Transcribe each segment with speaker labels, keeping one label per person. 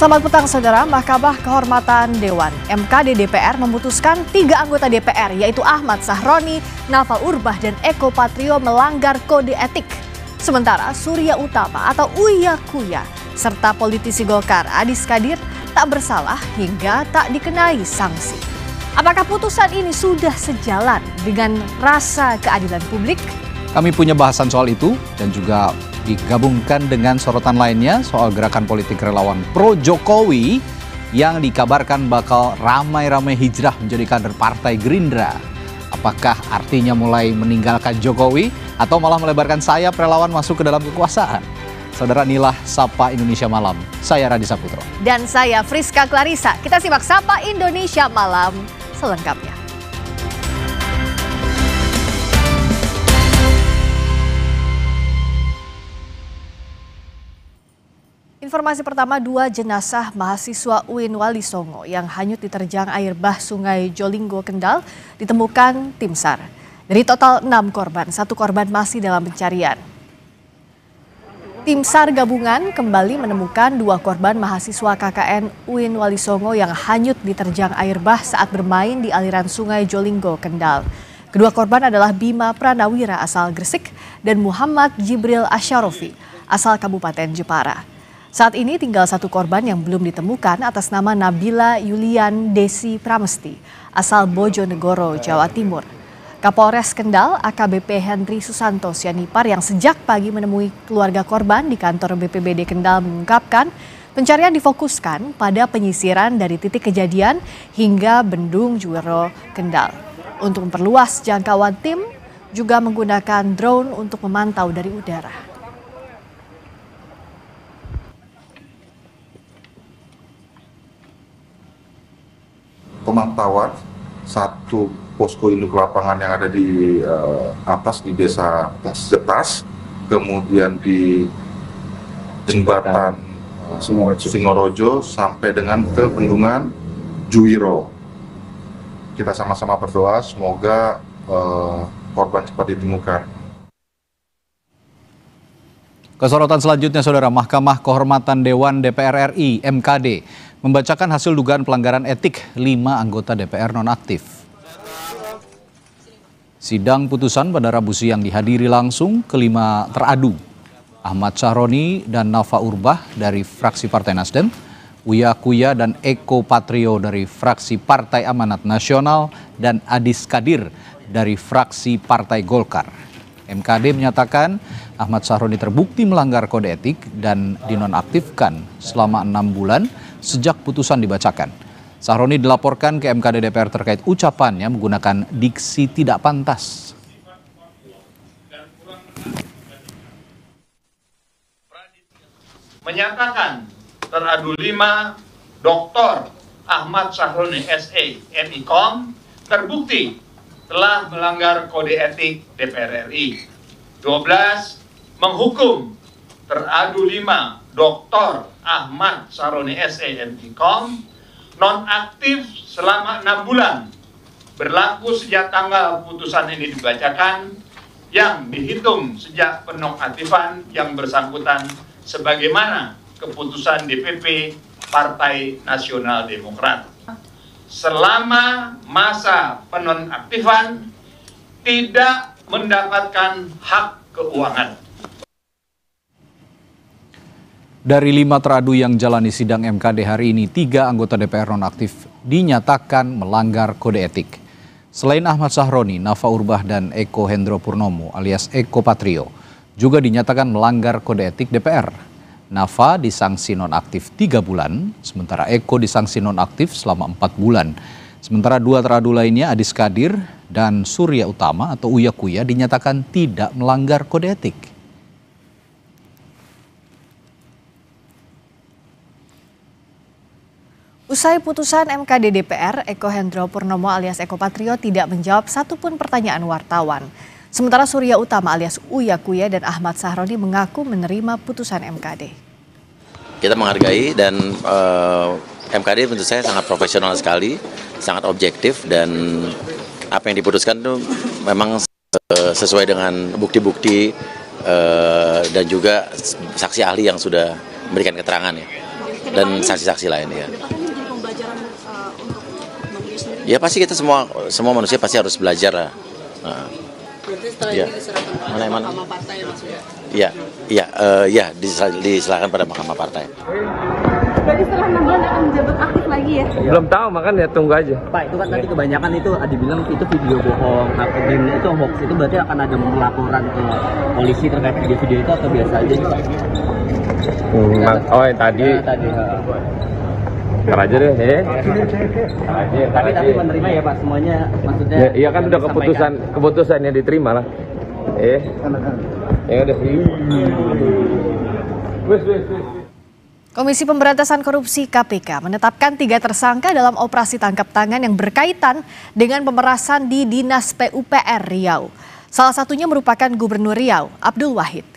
Speaker 1: Selamat petang saudara, Mahkamah Kehormatan Dewan (MKD) DPR memutuskan 3 anggota DPR yaitu Ahmad Sahroni, Nafa Urbach, dan Eko Patrio melanggar kode etik. Sementara Surya Utama atau Uya Kuya serta politisi Golkar Adis Kadir tak bersalah hingga tak dikenai sanksi. Apakah putusan ini sudah sejalan dengan rasa keadilan publik?
Speaker 2: Kami punya bahasan soal itu dan juga digabungkan dengan sorotan lainnya soal gerakan politik relawan pro Jokowi yang dikabarkan bakal ramai-ramai hijrah menjadi kader Partai Gerindra. Apakah artinya mulai meninggalkan Jokowi atau malah melebarkan sayap relawan masuk ke dalam kekuasaan? Saudara, inilah Sapa Indonesia Malam. Saya Radi Saputro.
Speaker 1: Dan saya Friska Clarissa. Kita simak Sapa Indonesia Malam selengkapnya. Informasi pertama, 2 jenazah mahasiswa UIN Wali Songo yang hanyut diterjang air bah Sungai Jolinggo, Kendal ditemukan tim SAR. Dari total 6 korban, 1 korban masih dalam pencarian. Tim SAR gabungan kembali menemukan 2 korban mahasiswa KKN UIN Wali Songo yang hanyut diterjang air bah saat bermain di aliran Sungai Jolinggo, Kendal. Kedua korban adalah Bima Pranawira asal Gresik dan Muhammad Jibril Asyarofi asal Kabupaten Jepara. Saat ini tinggal 1 korban yang belum ditemukan atas nama Nabila Yulian Desi Pramesti, asal Bojonegoro, Jawa Timur. Kapolres Kendal AKBP Henry Susanto Sianipar yang sejak pagi menemui keluarga korban di kantor BPBD Kendal mengungkapkan pencarian difokuskan pada penyisiran dari titik kejadian hingga Bendung Juwero, Kendal. Untuk memperluas jangkauan tim juga menggunakan drone untuk memantau dari udara.
Speaker 3: Pemantauan 1 posko induk lapangan yang ada di atas di desa Jetas, kemudian di jembatan Singorojo sampai dengan ke bendungan Juwiro. Kita sama-sama berdoa semoga korban cepat ditemukan.
Speaker 2: Kesorotan selanjutnya, Saudara, Mahkamah Kehormatan Dewan DPR RI (MKD) membacakan hasil dugaan pelanggaran etik 5 anggota DPR nonaktif. Sidang putusan pada Rabu siang dihadiri langsung kelima teradu, Ahmad Sahroni dan Nafa Urbach dari fraksi Partai Nasdem, Uya Kuya dan Eko Patrio dari fraksi Partai Amanat Nasional, dan Adis Kadir dari fraksi Partai Golkar. MKD menyatakan Ahmad Sahroni terbukti melanggar kode etik dan dinonaktifkan selama 6 bulan sejak putusan dibacakan. Sahroni dilaporkan ke MKD DPR terkait ucapannya menggunakan diksi tidak pantas.
Speaker 4: Menyatakan teradu 5 Dr. Ahmad Sahroni SE MIKOM terbukti telah melanggar kode etik DPR RI. 12. Menghukum teradu 5 Dr. Ahmad Sahroni SE MIKOM nonaktif selama 6 bulan berlaku sejak tanggal putusan ini dibacakan yang dihitung sejak penonaktifan yang bersangkutan sebagaimana keputusan DPP Partai Nasional Demokrat. Selama masa penonaktifan tidak mendapatkan hak keuangan.
Speaker 2: Dari 5 teradu yang jalani sidang MKD hari ini, 3 anggota DPR nonaktif dinyatakan melanggar kode etik. Selain Ahmad Sahroni, Nafa Urbach dan Eko Hendro Purnomo alias Eko Patrio juga dinyatakan melanggar kode etik DPR. Nafa disanksi nonaktif 3 bulan, sementara Eko disanksi nonaktif selama 4 bulan. Sementara 2 teradu lainnya, Adis Kadir dan Surya Utama atau Uya Kuya, dinyatakan tidak melanggar kode etik.
Speaker 1: Usai putusan MKD DPR, Eko Hendro Purnomo alias Eko Patrio tidak menjawab satupun pertanyaan wartawan. Sementara Surya Utama alias Uya Kuya dan Ahmad Sahroni mengaku menerima putusan MKD.
Speaker 5: Kita menghargai dan MKD tentu saya sangat profesional sekali, sangat objektif, dan apa yang diputuskan itu memang sesuai dengan bukti-bukti dan juga saksi ahli yang sudah memberikan keterangan ya. dan saksi-saksi lain ya. Ya pasti kita semua manusia pasti harus belajar lah. Nah.
Speaker 6: Berarti setelah
Speaker 5: Ya.
Speaker 6: ini diserahkan pada Mahkamah Partai maksudnya?
Speaker 5: Iya, diserahkan pada Mahkamah Partai.
Speaker 7: Berarti setelah 6 bulan akan menjabat aktif lagi ya?
Speaker 8: Belum tahu, makanya tunggu aja.
Speaker 9: Pak, itu kan tadi kebanyakan itu dibilang itu video bohong, itu hoax, itu berarti akan ada laporan ke polisi terkait video-video itu atau biasa aja nih Pak?
Speaker 8: Oh yang tadi.
Speaker 9: Ya, tadi.
Speaker 8: Ntar aja deh,
Speaker 9: Tapi menerima ya Pak semuanya, maksudnya?
Speaker 8: Ya, iya kan udah keputusan yang diterima lah. Ya udah. Wes.
Speaker 1: Komisi Pemberantasan Korupsi KPK menetapkan 3 tersangka dalam operasi tangkap tangan yang berkaitan dengan pemerasan di Dinas PUPR Riau. Salah satunya merupakan Gubernur Riau, Abdul Wahid.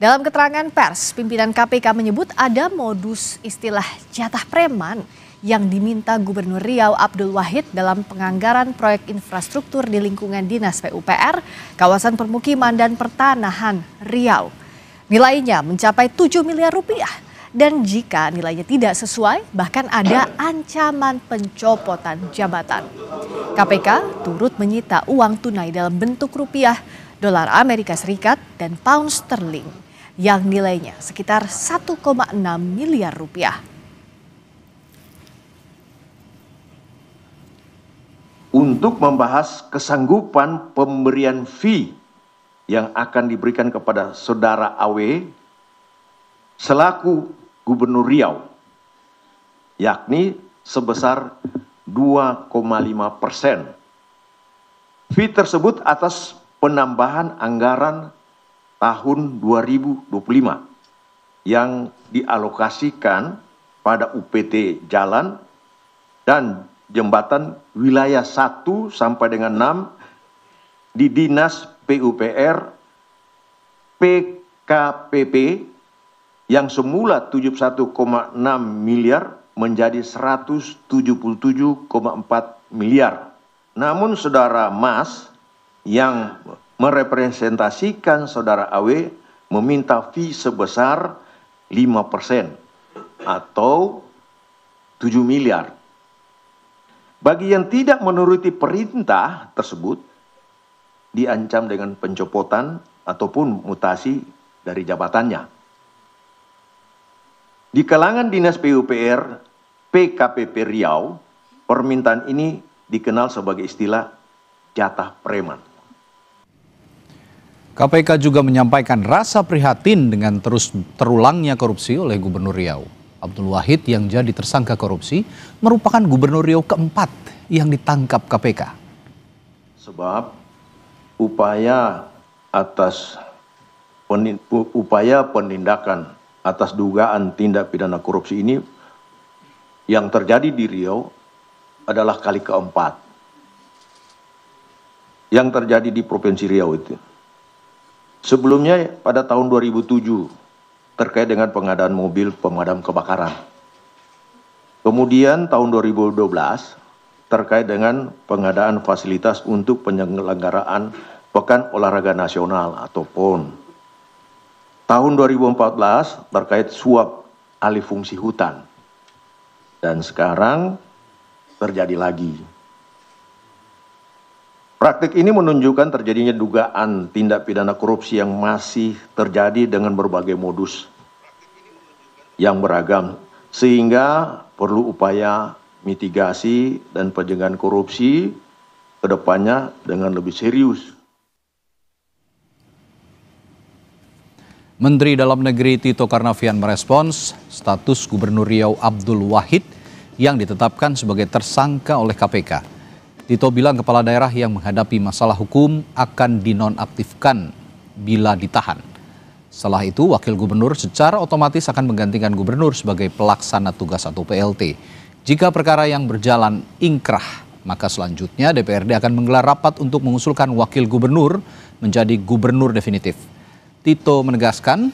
Speaker 1: Dalam keterangan pers, pimpinan KPK menyebut ada modus istilah jatah preman yang diminta Gubernur Riau Abdul Wahid dalam penganggaran proyek infrastruktur di lingkungan Dinas PUPR, kawasan permukiman dan pertanahan Riau. Nilainya mencapai 7 miliar rupiah. Dan jika nilainya tidak sesuai, bahkan ada ancaman pencopotan jabatan. KPK turut menyita uang tunai dalam bentuk rupiah, dolar Amerika Serikat, dan pound sterling yang nilainya sekitar 1,6 miliar rupiah.
Speaker 10: Untuk membahas kesanggupan pemberian fee yang akan diberikan kepada saudara AW selaku Gubernur Riau, yakni sebesar 2,5%. Fee tersebut atas penambahan anggaran tahun 2025 yang dialokasikan pada UPT jalan dan jembatan wilayah 1 sampai dengan 6 di Dinas PUPR PKPP yang semula 71,6 miliar menjadi 177,4 miliar. Namun saudara Mas yang merepresentasikan saudara AW meminta fee sebesar 5% atau 7 miliar. Bagi yang tidak menuruti perintah tersebut, diancam dengan pencopotan ataupun mutasi dari jabatannya. Di kalangan Dinas PUPR PKPP Riau, permintaan ini dikenal sebagai istilah jatah preman.
Speaker 2: KPK juga menyampaikan rasa prihatin dengan terus terulangnya korupsi oleh Gubernur Riau. Abdul Wahid yang jadi tersangka korupsi merupakan Gubernur Riau keempat yang ditangkap KPK.
Speaker 10: Sebab upaya penindakan atas dugaan tindak pidana korupsi ini yang terjadi di Riau adalah kali keempat yang terjadi di Provinsi Riau itu. Sebelumnya pada tahun 2007 terkait dengan pengadaan mobil pemadam kebakaran. Kemudian tahun 2012 terkait dengan pengadaan fasilitas untuk penyelenggaraan Pekan Olahraga Nasional atau PON. Tahun 2014 terkait suap alih fungsi hutan. Dan sekarang terjadi lagi. Praktik ini menunjukkan terjadinya dugaan tindak pidana korupsi yang masih terjadi dengan berbagai modus yang beragam, sehingga perlu upaya mitigasi dan pencegahan korupsi ke depannya dengan lebih serius.
Speaker 2: Menteri Dalam Negeri Tito Karnavian merespons status Gubernur Riau Abdul Wahid yang ditetapkan sebagai tersangka oleh KPK. Tito bilang kepala daerah yang menghadapi masalah hukum akan dinonaktifkan bila ditahan. Setelah itu, wakil gubernur secara otomatis akan menggantikan gubernur sebagai pelaksana tugas atau PLT. Jika perkara yang berjalan ingkrah, maka selanjutnya DPRD akan menggelar rapat untuk mengusulkan wakil gubernur menjadi gubernur definitif. Tito menegaskan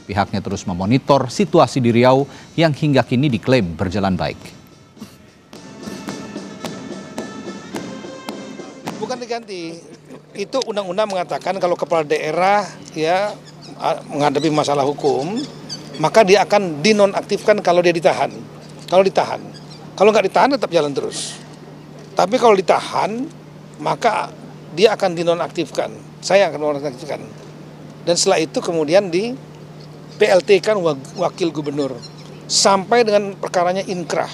Speaker 2: pihaknya terus memonitor situasi di Riau yang hingga kini diklaim berjalan baik.
Speaker 11: Bukan diganti, itu undang-undang mengatakan kalau kepala daerah ya menghadapi masalah hukum maka dia akan dinonaktifkan kalau dia ditahan. Kalau nggak ditahan tetap jalan terus. Tapi kalau ditahan, maka dia akan dinonaktifkan. Saya akan dinonaktifkan. Dan setelah itu kemudian di PLT-kan wakil gubernur sampai dengan perkaranya inkrah.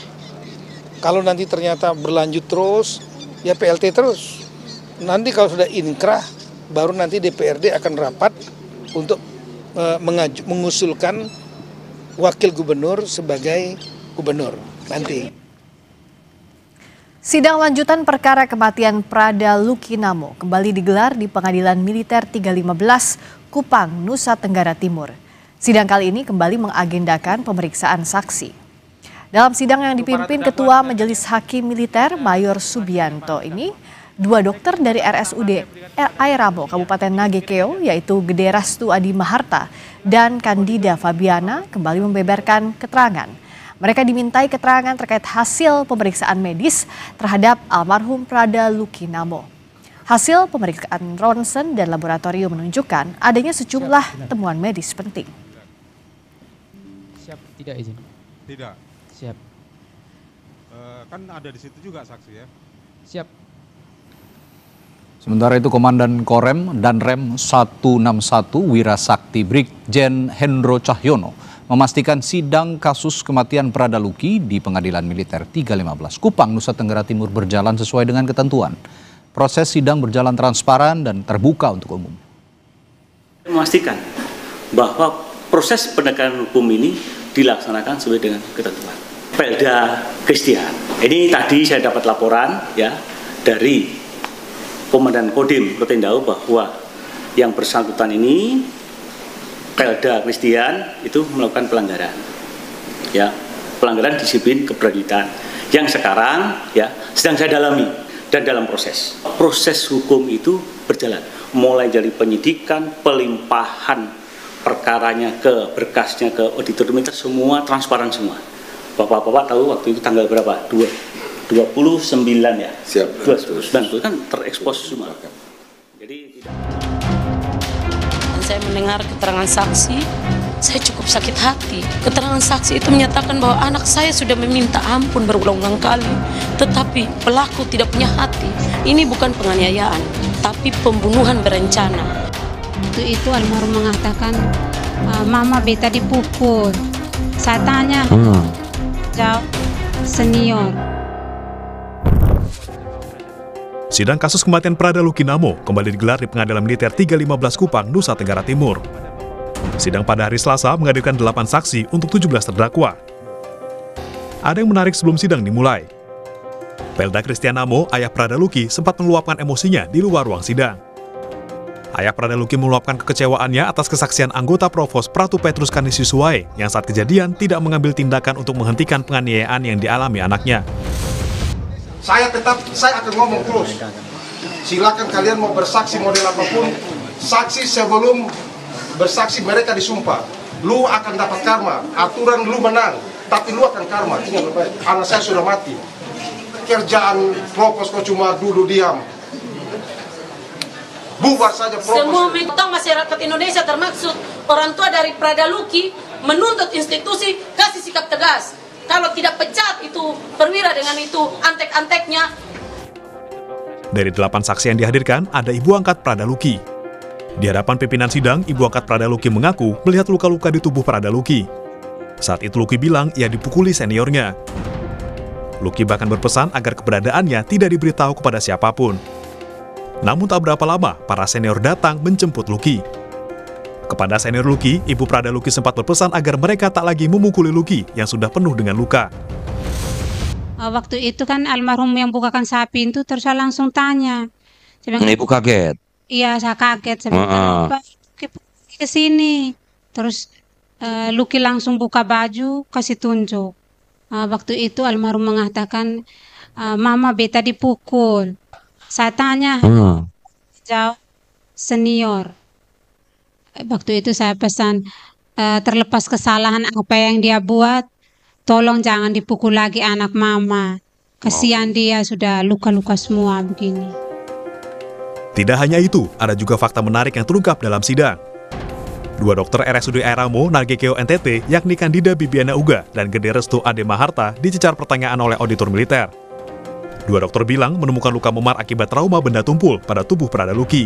Speaker 11: Kalau nanti ternyata berlanjut terus, ya PLT terus. Nanti kalau sudah inkrah, baru nanti DPRD akan rapat untuk mengusulkan wakil gubernur sebagai gubernur nanti.
Speaker 1: Sidang lanjutan perkara kematian Prada Luki Namo kembali digelar di Pengadilan Militer 315 Kupang, Nusa Tenggara Timur. Sidang kali ini kembali mengagendakan pemeriksaan saksi. Dalam sidang yang dipimpin Ketua Majelis Hakim Militer Mayor Subianto ini, 2 dokter dari RSUD Airamo Kabupaten Nagekeo yaitu Gede Rastu Adi Maharta dan Kandida Fabiana kembali membeberkan keterangan. Mereka dimintai keterangan terkait hasil pemeriksaan medis terhadap almarhum Prada Luki Namo. Hasil pemeriksaan ronsen dan laboratorium menunjukkan adanya sejumlah temuan medis penting.
Speaker 12: Siap, tidak izin.
Speaker 13: Tidak.
Speaker 12: Siap.
Speaker 13: Kan ada di situ juga saksi ya.
Speaker 12: Siap.
Speaker 2: Sementara itu Komandan Korem dan Rem 161 Wirasakti Brigjen Hendro Cahyono memastikan sidang kasus kematian Prada Luki di Pengadilan Militer 315 Kupang, Nusa Tenggara Timur berjalan sesuai dengan ketentuan. Proses sidang berjalan transparan dan terbuka untuk umum.
Speaker 14: Memastikan bahwa proses penegakan hukum ini dilaksanakan sesuai dengan ketentuan. Pelda Christian. Ini tadi saya dapat laporan ya dari Komandan Kodim Rotendau bahwa yang bersangkutan ini Pelda Christian itu melakukan pelanggaran, ya pelanggaran disiplin keprajuritan yang sekarang ya sedang saya dalami dan dalam proses hukum itu berjalan mulai dari penyidikan, pelimpahan perkaranya ke berkasnya ke auditorium itu semua transparan semua. Bapak-bapak tahu waktu itu tanggal berapa? 29 ya. Siap. 29 kan terekspos semua. Jadi tidak.
Speaker 15: Dan saya mendengar keterangan saksi, saya cukup sakit hati. Keterangan saksi itu menyatakan bahwa anak saya sudah meminta ampun berulang-ulang kali, tetapi pelaku tidak punya hati. Ini bukan penganiayaan, tapi pembunuhan berencana.
Speaker 16: Waktu itu almarhum mengatakan, Mama beta dipukul. Saya tanya, jawab senior.
Speaker 17: Sidang kasus kematian Prada Luki Namo kembali digelar di Pengadilan Militer 315 Kupang, Nusa Tenggara Timur. Sidang pada hari Selasa menghadirkan 8 saksi untuk 17 terdakwa. Ada yang menarik sebelum sidang dimulai. Pelda Christian Namo, ayah Prada Luki, sempat meluapkan emosinya di luar ruang sidang. Ayah Prada Luki meluapkan kekecewaannya atas kesaksian anggota Provos Pratu Petrus Kanisiusuae yang saat kejadian tidak mengambil tindakan untuk menghentikan penganiayaan yang dialami anaknya.
Speaker 18: Saya akan ngomong terus. Silakan kalian mau bersaksi model apapun, saksi sebelum bersaksi mereka disumpah. Lu akan dapat karma, aturan lu menang, tapi lu akan karma. Anak saya sudah mati. Kerjaan Provos kok cuma duduk diam. Bubar saja Provos.
Speaker 15: Semua mentang masyarakat Indonesia termasuk orang tua dari Prada Luki menuntut institusi kasih sikap tegas. Kalau tidak pecat itu perwira dengan itu antek-anteknya.
Speaker 17: Dari 8 saksi yang dihadirkan, ada ibu angkat Prada Luki. Di hadapan pimpinan sidang, ibu angkat Prada Luki mengaku melihat luka-luka di tubuh Prada Luki. Saat itu Luki bilang ia dipukuli seniornya. Luki bahkan berpesan agar keberadaannya tidak diberitahu kepada siapapun. Namun tak berapa lama, para senior datang menjemput Luki. Kepada senior Luki, ibu Prada Luki sempat berpesan agar mereka tak lagi memukuli Luki yang sudah penuh dengan luka.
Speaker 16: Waktu itu kan almarhum yang bukakan sapi itu terus saya langsung tanya.
Speaker 19: Ibu kaget?
Speaker 16: Iya, saya kaget. Saya bilang, ke sini. Terus Luki langsung buka baju, kasih tunjuk. Waktu itu almarhum mengatakan, Mama beta dipukul. Saya tanya, jawab senior. Waktu itu saya pesan, terlepas kesalahan apa yang dia buat, tolong jangan dipukul lagi anak Mama. Kasihan dia sudah luka-luka semua begini.
Speaker 17: Tidak hanya itu, ada juga fakta menarik yang terungkap dalam sidang. Dua dokter RSUD Airamo Nagekeo NTT, yakni Kandida Bibiana Uga dan Gede Restu Ade Maharta, dicecar pertanyaan oleh auditor militer. Dua dokter bilang menemukan luka memar akibat trauma benda tumpul pada tubuh Prada Luki.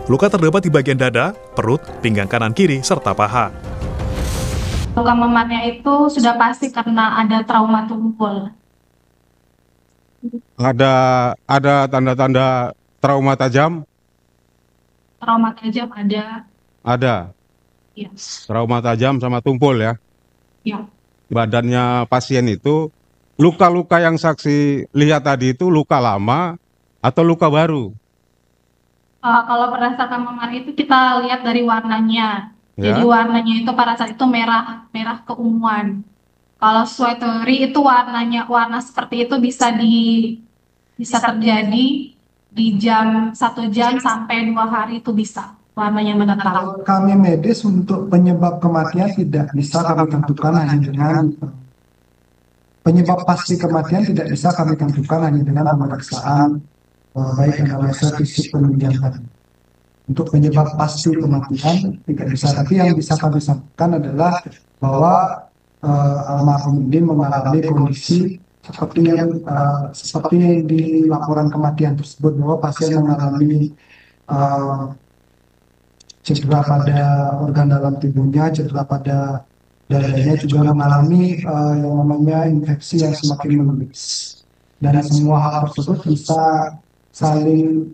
Speaker 17: Luka terdapat di bagian dada, perut, pinggang kanan kiri, serta paha.
Speaker 12: Luka memarnya itu sudah pasti karena ada trauma tumpul.
Speaker 13: Ada tanda-tanda trauma tajam?
Speaker 12: Trauma tajam ada.
Speaker 13: Ada.
Speaker 12: Yes.
Speaker 13: Trauma tajam sama tumpul ya?
Speaker 12: Ya.
Speaker 13: Badannya pasien itu, luka-luka yang saksi lihat tadi itu luka lama atau luka baru?
Speaker 12: Kalau berdasarkan memar itu kita lihat dari warnanya.
Speaker 13: Ya.
Speaker 12: Jadi warnanya itu pada saat itu merah keunguan. Kalau sesuai teori itu warna seperti itu bisa terjadi di jam 1 jam sampai 2 hari itu bisa warnanya menetap.
Speaker 20: Kami medis untuk penyebab kematian tidak bisa kami tentukan hanya dengan penyebab pasti kematian tidak bisa kami tentukan hanya dengan pemeriksaan baik analisa fisik penunjang tadi. Untuk penyebab pasti kematian tidak bisa, tapi yang bisa kami sampaikan adalah bahwa almarhum ini mengalami kondisi seperti yang di laporan kematian tersebut, bahwa pasien mengalami cedera pada organ dalam tubuhnya, cedera pada dadanya, juga mengalami yang namanya infeksi yang semakin menumpuk. Dan semua hal tersebut bisa saling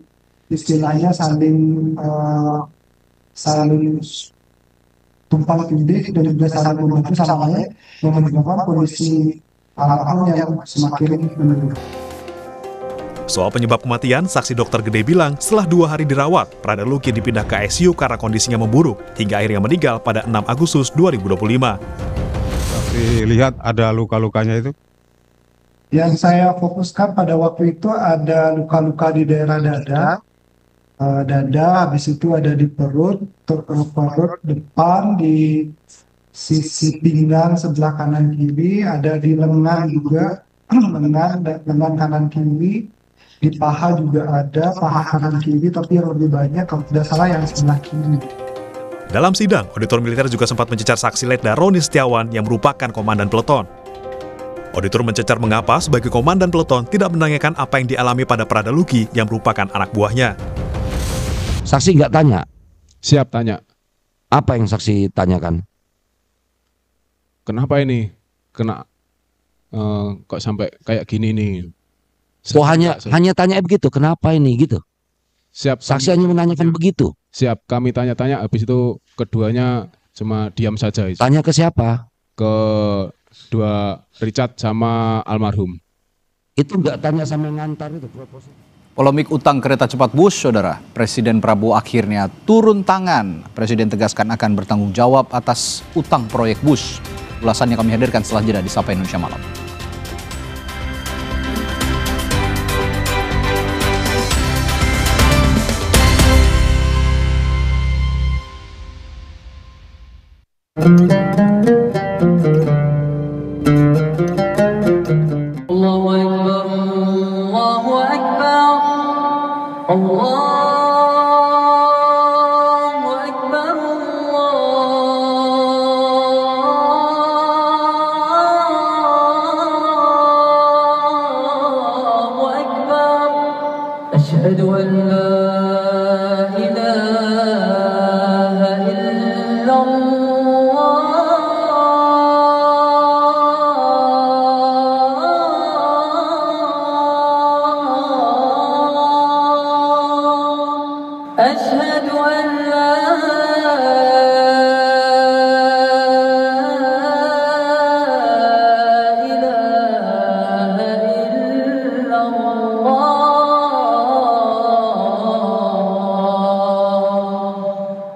Speaker 20: tumpang tindih dan juga saling membantu samanya yang menyebabkan kondisi almarhum yang semakin menurun.
Speaker 17: Soal penyebab kematian, saksi dokter Gede bilang setelah 2 hari dirawat, Prada Luki dipindah ke ICU karena kondisinya memburuk, hingga akhirnya meninggal pada 6 Agustus 2025.
Speaker 13: Saksi lihat ada luka-lukanya itu?
Speaker 20: Yang saya fokuskan pada waktu itu ada luka-luka di daerah dada, habis itu ada di perut depan, di sisi pinggang sebelah kanan kiri, ada di lengan juga, lengan kanan kiri. Di paha juga ada, paha kanan kiri, tapi yang lebih banyak kalau tidak salah yang sebelah kiri.
Speaker 17: Dalam sidang, auditor militer juga sempat mencecar saksi Letda Roni Setiawan yang merupakan komandan peleton. Auditor mencecar mengapa sebagai komandan peleton tidak menanyakan apa yang dialami pada Prada Luki yang merupakan anak buahnya.
Speaker 19: Saksi nggak tanya?
Speaker 13: Siap tanya.
Speaker 19: Apa yang saksi tanyakan?
Speaker 13: Kenapa ini? Kok sampai kayak gini nih?
Speaker 19: Oh, hanya tanya begitu, kenapa ini gitu?
Speaker 13: Siap.
Speaker 19: Saksi hanya menanyakan begitu.
Speaker 13: Siap, kami tanya-tanya, habis itu keduanya cuma diam saja.
Speaker 19: Tanya ke siapa?
Speaker 13: Ke dua Richard sama almarhum.
Speaker 19: Itu nggak tanya sama ngantar itu?
Speaker 2: Polemik utang kereta cepat bus, saudara. Presiden Prabowo akhirnya turun tangan. Presiden tegaskan akan bertanggung jawab atas utang proyek bus. Ulasannya kami hadirkan setelah jeda di Sapa Indonesia Malam.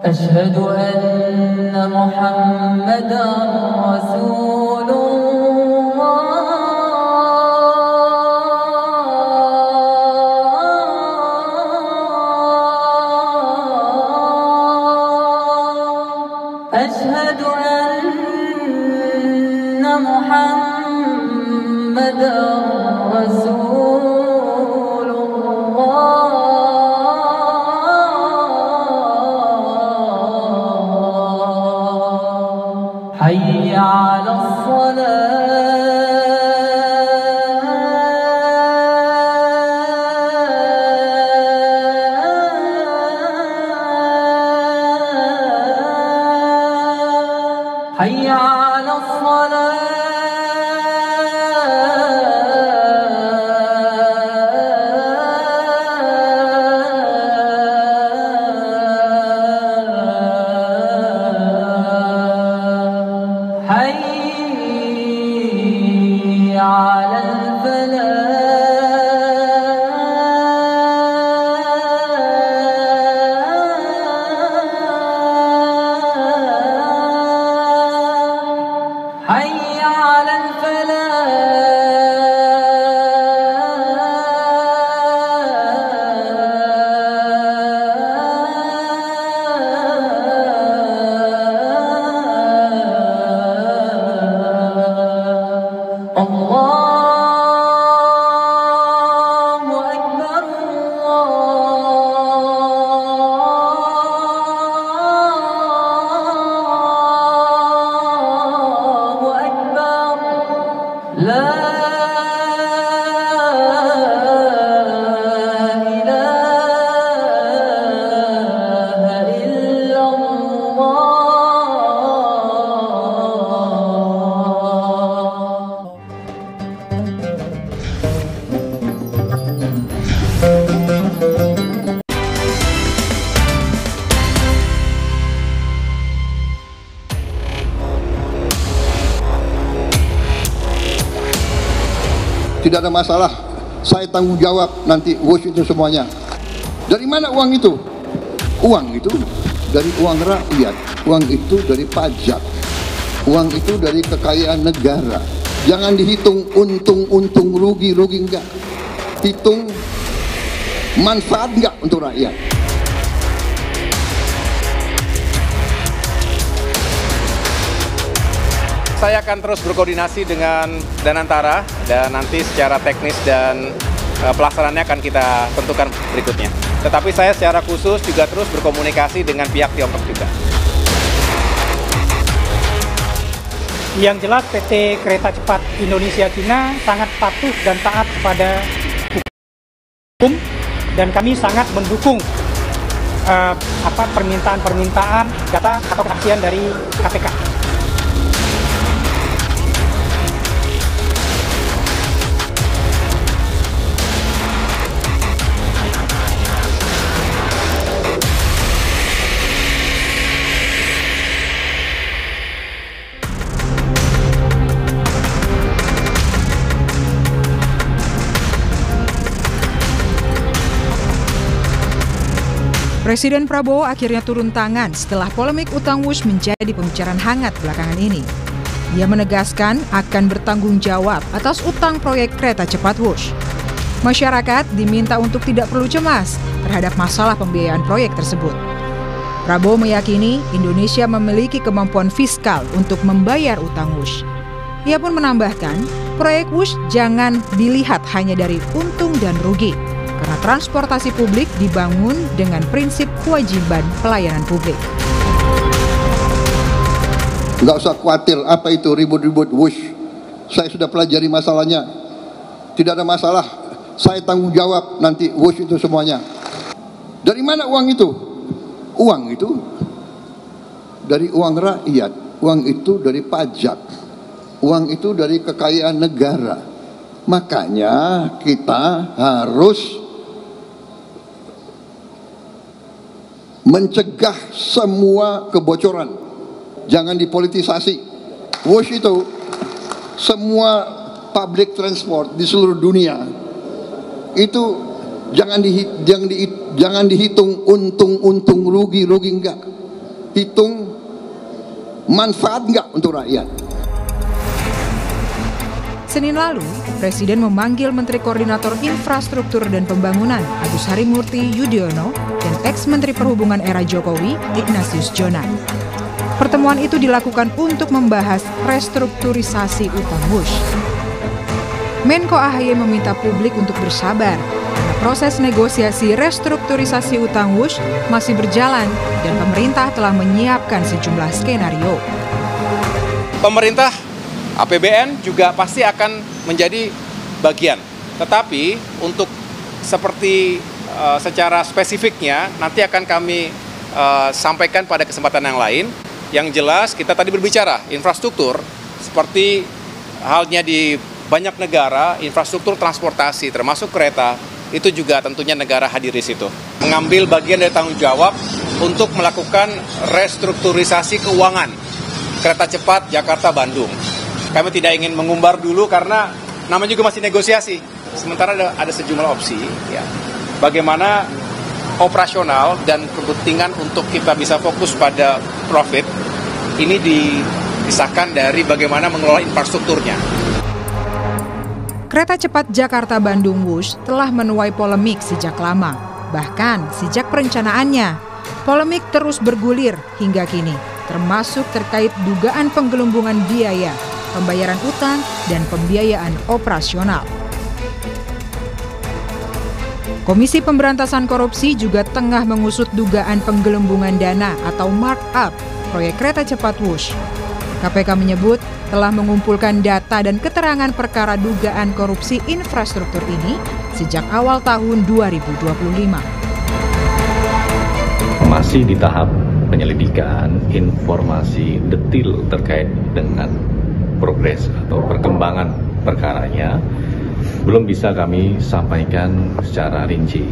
Speaker 21: أشهد أن محمدا رسول الله أشهد أن محمدا رسول الله حي على الصلاة حي على الصلاة حي على الفلاح حي على الفلاح الله أكبر الله أكبر لا إله إلا الله.
Speaker 3: Tidak ada masalah, saya tanggung jawab nanti wush itu semuanya. Dari mana uang itu? Uang itu dari uang rakyat, uang itu dari pajak, uang itu dari kekayaan negara. Jangan dihitung untung rugi enggak. Hitung manfaat enggak untuk rakyat.
Speaker 22: Saya akan terus berkoordinasi dengan Danantara dan nanti secara teknis dan pelaksanaannya akan kita tentukan berikutnya. Tetapi saya secara khusus juga terus berkomunikasi dengan pihak Tiongkok juga.
Speaker 23: Yang jelas PT Kereta Cepat Indonesia Cina sangat patuh dan taat kepada hukum dan kami sangat mendukung permintaan data atau kesaksian dari KPK.
Speaker 24: Presiden Prabowo akhirnya turun tangan setelah polemik utang wush menjadi pembicaraan hangat belakangan ini. Ia menegaskan akan bertanggung jawab atas utang proyek kereta cepat wush. Masyarakat diminta untuk tidak perlu cemas terhadap masalah pembiayaan proyek tersebut. Prabowo meyakini Indonesia memiliki kemampuan fiskal untuk membayar utang wush. Ia pun menambahkan, proyek wush jangan dilihat hanya dari untung dan rugi, karena transportasi publik dibangun dengan prinsip kewajiban pelayanan publik.
Speaker 3: Nggak usah khawatir apa itu ribut-ribut wush. Saya sudah pelajari masalahnya. Tidak ada masalah, saya tanggung jawab nanti wush itu semuanya. Dari mana uang itu? Uang itu dari uang rakyat, uang itu dari pajak, uang itu dari kekayaan negara. Makanya kita harus mencegah semua kebocoran. Jangan dipolitisasi. Wush itu semua public transport di seluruh dunia itu jangan dihitung untung rugi enggak. Hitung manfaat enggak untuk rakyat.
Speaker 24: Senin lalu, Presiden memanggil Menteri Koordinator Infrastruktur dan Pembangunan Agus Harimurti Yudhoyono dan ex-Menteri Perhubungan era Jokowi Ignatius Jonan. Pertemuan itu dilakukan untuk membahas restrukturisasi utang wush. Menko AHY meminta publik untuk bersabar karena proses negosiasi restrukturisasi utang wush masih berjalan dan pemerintah telah menyiapkan sejumlah skenario.
Speaker 22: Pemerintah, APBN juga pasti akan menjadi bagian. Tetapi untuk seperti secara spesifiknya nanti akan kami sampaikan pada kesempatan yang lain. Yang jelas kita tadi berbicara infrastruktur seperti halnya di banyak negara, infrastruktur transportasi termasuk kereta itu juga tentunya negara hadir di situ. Mengambil bagian dari tanggung jawab untuk melakukan restrukturisasi keuangan kereta cepat Jakarta-Bandung. Kami tidak ingin mengumbar dulu karena namanya juga masih negosiasi. Sementara ada sejumlah opsi, ya. Bagaimana operasional dan kepentingan untuk kita bisa fokus pada profit ini dipisahkan dari bagaimana mengelola infrastrukturnya.
Speaker 24: Kereta cepat Jakarta-Bandung Wush telah menuai polemik sejak lama. Bahkan sejak perencanaannya, polemik terus bergulir hingga kini, termasuk terkait dugaan penggelembungan biaya, pembayaran utang, dan pembiayaan operasional. Komisi Pemberantasan Korupsi juga tengah mengusut dugaan penggelembungan dana atau markup proyek kereta cepat Wush. KPK menyebut telah mengumpulkan data dan keterangan perkara dugaan korupsi infrastruktur ini sejak awal tahun 2025.
Speaker 4: Masih di tahap penyelidikan, informasi detail terkait dengan progres atau perkembangan perkaranya belum bisa kami sampaikan secara rinci.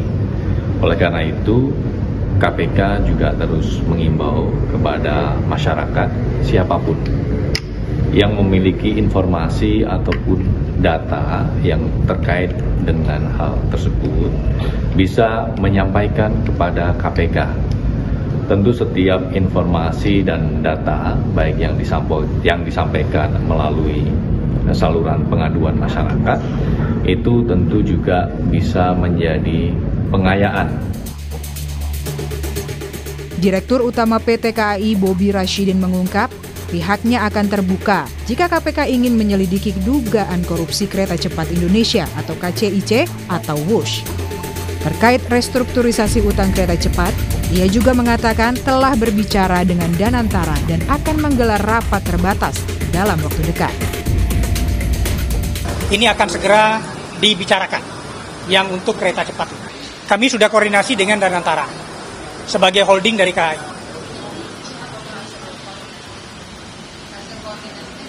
Speaker 4: Oleh karena itu, KPK juga terus mengimbau kepada masyarakat siapapun yang memiliki informasi ataupun data yang terkait dengan hal tersebut bisa menyampaikan kepada KPK. Tentu setiap informasi dan data baik yang disampaikan melalui saluran pengaduan masyarakat itu tentu juga bisa menjadi pengayaan.
Speaker 24: Direktur Utama PT KAI Bobi Rashidin mengungkap pihaknya akan terbuka jika KPK ingin menyelidiki dugaan korupsi Kereta Cepat Indonesia atau KCIC atau Wush. Terkait restrukturisasi utang kereta cepat, ia juga mengatakan telah berbicara dengan Danantara dan akan menggelar rapat terbatas dalam waktu dekat.
Speaker 23: Ini akan segera dibicarakan yang untuk kereta cepat. Kami sudah koordinasi dengan Danantara sebagai holding dari KAI.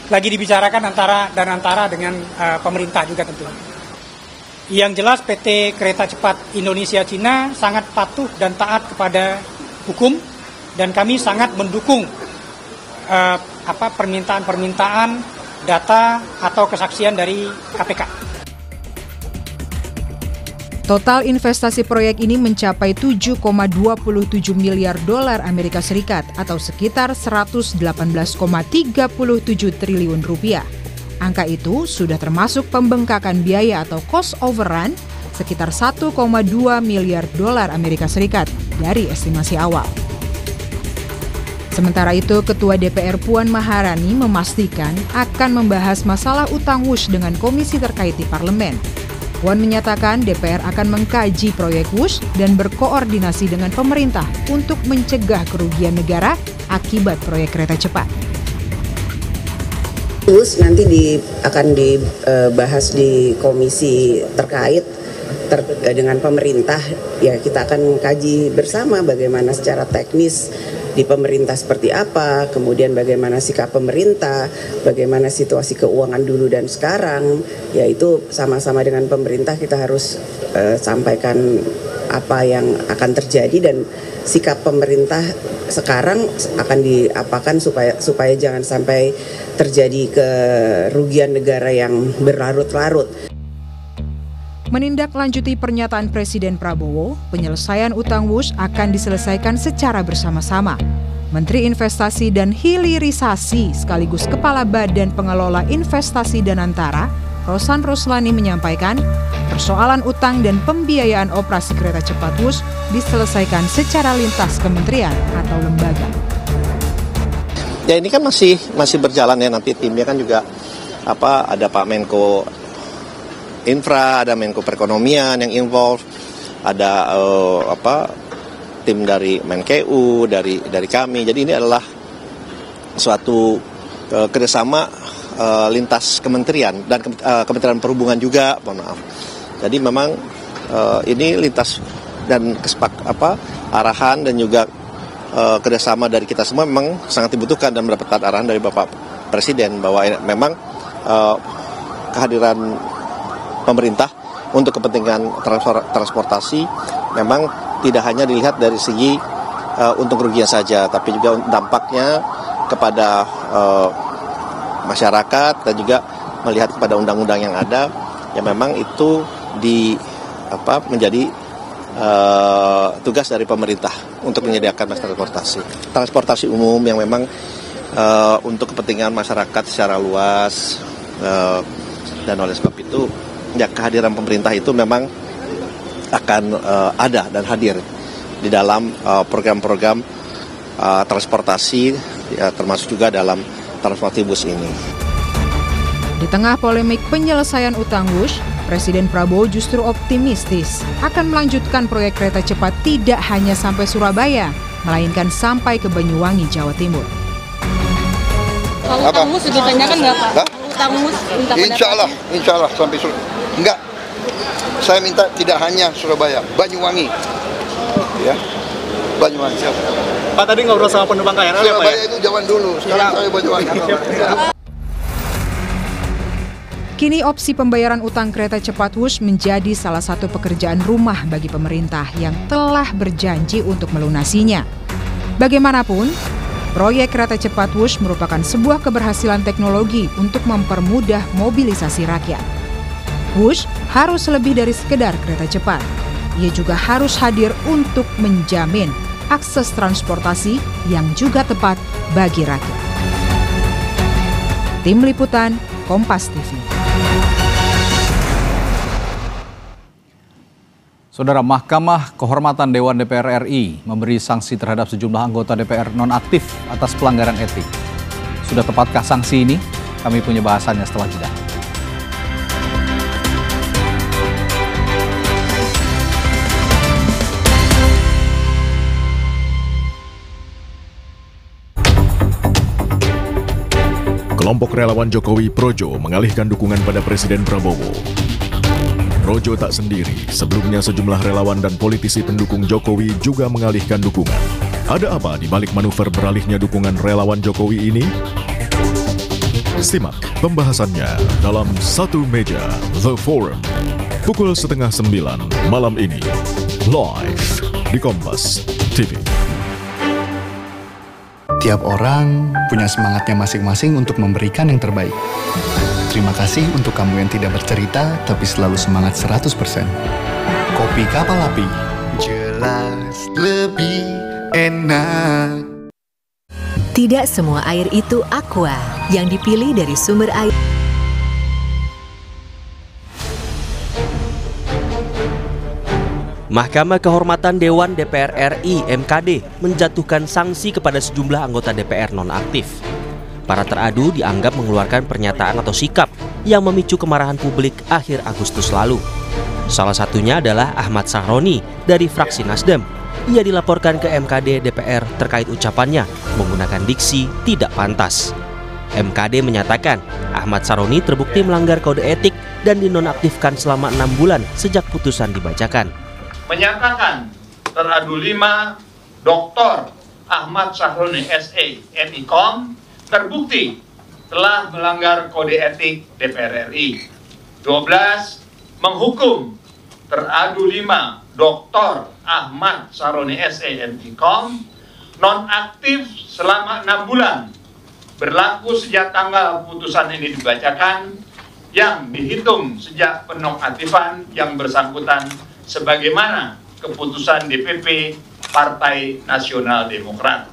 Speaker 23: Lagi dibicarakan antara Danantara dengan pemerintah juga tentu. Yang jelas PT Kereta Cepat Indonesia Cina sangat patuh dan taat kepada hukum dan kami sangat mendukung permintaan-permintaan data atau kesaksian dari KPK.
Speaker 24: Total investasi proyek ini mencapai 7,27 miliar dolar Amerika Serikat atau sekitar 118,37 triliun rupiah. Angka itu sudah termasuk pembengkakan biaya atau cost overrun sekitar 1,2 miliar dolar Amerika Serikat dari estimasi awal. Sementara itu, Ketua DPR Puan Maharani memastikan akan membahas masalah utang Wush dengan komisi terkait di parlemen. Puan menyatakan DPR akan mengkaji proyek Wush dan berkoordinasi dengan pemerintah untuk mencegah kerugian negara akibat proyek kereta cepat.
Speaker 5: Wush nanti akan dibahas di komisi terkait dengan pemerintah. Ya, kita akan kaji bersama bagaimana secara teknis di pemerintah seperti apa, kemudian bagaimana sikap pemerintah, bagaimana situasi keuangan dulu dan sekarang, yaitu sama-sama dengan pemerintah kita harus sampaikan apa yang akan terjadi dan sikap pemerintah sekarang akan diapakan supaya jangan sampai terjadi kerugian negara yang berlarut-larut.
Speaker 24: Menindaklanjuti pernyataan Presiden Prabowo, penyelesaian utang Wush akan diselesaikan secara bersama-sama. Menteri Investasi dan Hilirisasi sekaligus Kepala Badan Pengelola Investasi Danantara, Rosan Roslani menyampaikan, persoalan utang dan pembiayaan operasi kereta cepat Wush diselesaikan secara lintas kementerian atau lembaga.
Speaker 6: Ya, ini kan masih berjalan ya, nanti timnya kan juga ada Pak Menko Infra, ada Menko Perekonomian yang involved, ada tim dari Menkeu, dari kami. Jadi ini adalah suatu kerjasama lintas kementerian dan Kementerian Perhubungan juga, mohon maaf. Jadi memang ini lintas dan arahan dan juga kerjasama dari kita semua memang sangat dibutuhkan dan mendapatkan arahan dari Bapak Presiden bahwa memang kehadiran pemerintah untuk kepentingan transportasi memang tidak hanya dilihat dari segi untung kerugian saja, tapi juga dampaknya kepada masyarakat dan juga melihat kepada undang-undang yang ada, yang memang itu menjadi tugas dari pemerintah untuk menyediakan transportasi umum yang memang untuk kepentingan masyarakat secara luas, dan oleh sebab itu ya kehadiran pemerintah itu memang akan ada dan hadir di dalam program-program transportasi, ya, termasuk juga dalam transportasi bus ini.
Speaker 24: Di tengah polemik penyelesaian utang Wush, Presiden Prabowo justru optimistis akan melanjutkan proyek kereta cepat tidak hanya sampai Surabaya, melainkan sampai ke Banyuwangi, Jawa Timur.
Speaker 7: Kalau utang Mus ditanyakan nggak Pak? Utang Mus minta pendapat?
Speaker 3: Insya Allah sampai Surabaya. Enggak, saya minta tidak hanya Surabaya, Banyuwangi. Ya, Banyuwangi.
Speaker 8: Pak tadi ngobrol sama penumpang KRL ya Pak?
Speaker 3: Surabaya itu zaman dulu, sekarang saya Banyuwangi.
Speaker 24: Kini opsi pembayaran utang kereta cepat Wush menjadi salah satu pekerjaan rumah bagi pemerintah yang telah berjanji untuk melunasinya. Bagaimanapun, proyek kereta cepat Wush merupakan sebuah keberhasilan teknologi untuk mempermudah mobilisasi rakyat. Wush harus lebih dari sekedar kereta cepat. Ia juga harus hadir untuk menjamin akses transportasi yang juga tepat bagi rakyat. Tim Liputan, Kompas TV.
Speaker 2: Saudara, Mahkamah Kehormatan Dewan DPR RI memberi sanksi terhadap sejumlah anggota DPR nonaktif atas pelanggaran etik. Sudah tepatkah sanksi ini? Kami punya bahasannya setelah jeda.
Speaker 17: Kelompok relawan Jokowi Projo mengalihkan dukungan pada Presiden Prabowo. Projo tak sendiri, sebelumnya sejumlah relawan dan politisi pendukung Jokowi juga mengalihkan dukungan. Ada apa di balik manuver beralihnya dukungan relawan Jokowi ini? Simak pembahasannya dalam Satu Meja The Forum, pukul 8:30 malam ini, live di Kompas TV.
Speaker 9: Tiap orang punya semangatnya masing-masing untuk memberikan yang terbaik. Terima kasih untuk kamu yang tidak bercerita, tapi selalu semangat 100%. Kopi Kapal Api, jelas lebih enak.
Speaker 10: Tidak semua air itu aqua, yang dipilih dari sumber air.
Speaker 25: Mahkamah Kehormatan Dewan DPR RI (MKD) menjatuhkan sanksi kepada sejumlah anggota DPR nonaktif. Para teradu dianggap mengeluarkan pernyataan atau sikap yang memicu kemarahan publik akhir Agustus lalu. Salah satunya adalah Ahmad Sahroni dari fraksi Nasdem. Ia dilaporkan ke MKD DPR terkait ucapannya menggunakan diksi tidak pantas. MKD menyatakan Ahmad Sahroni terbukti melanggar kode etik dan dinonaktifkan selama 6 bulan sejak putusan dibacakan.
Speaker 26: Menyatakan teradu 5 Dr. Ahmad Sahroni SE MIKOM terbukti telah melanggar kode etik DPR RI. 12. Menghukum teradu 5 Dr. Ahmad Sahroni SE MIKOM nonaktif selama 6 bulan berlaku sejak tanggal putusan ini dibacakan yang dihitung sejak penonaktifan yang bersangkutan sebagaimana keputusan DPP Partai Nasional Demokrat.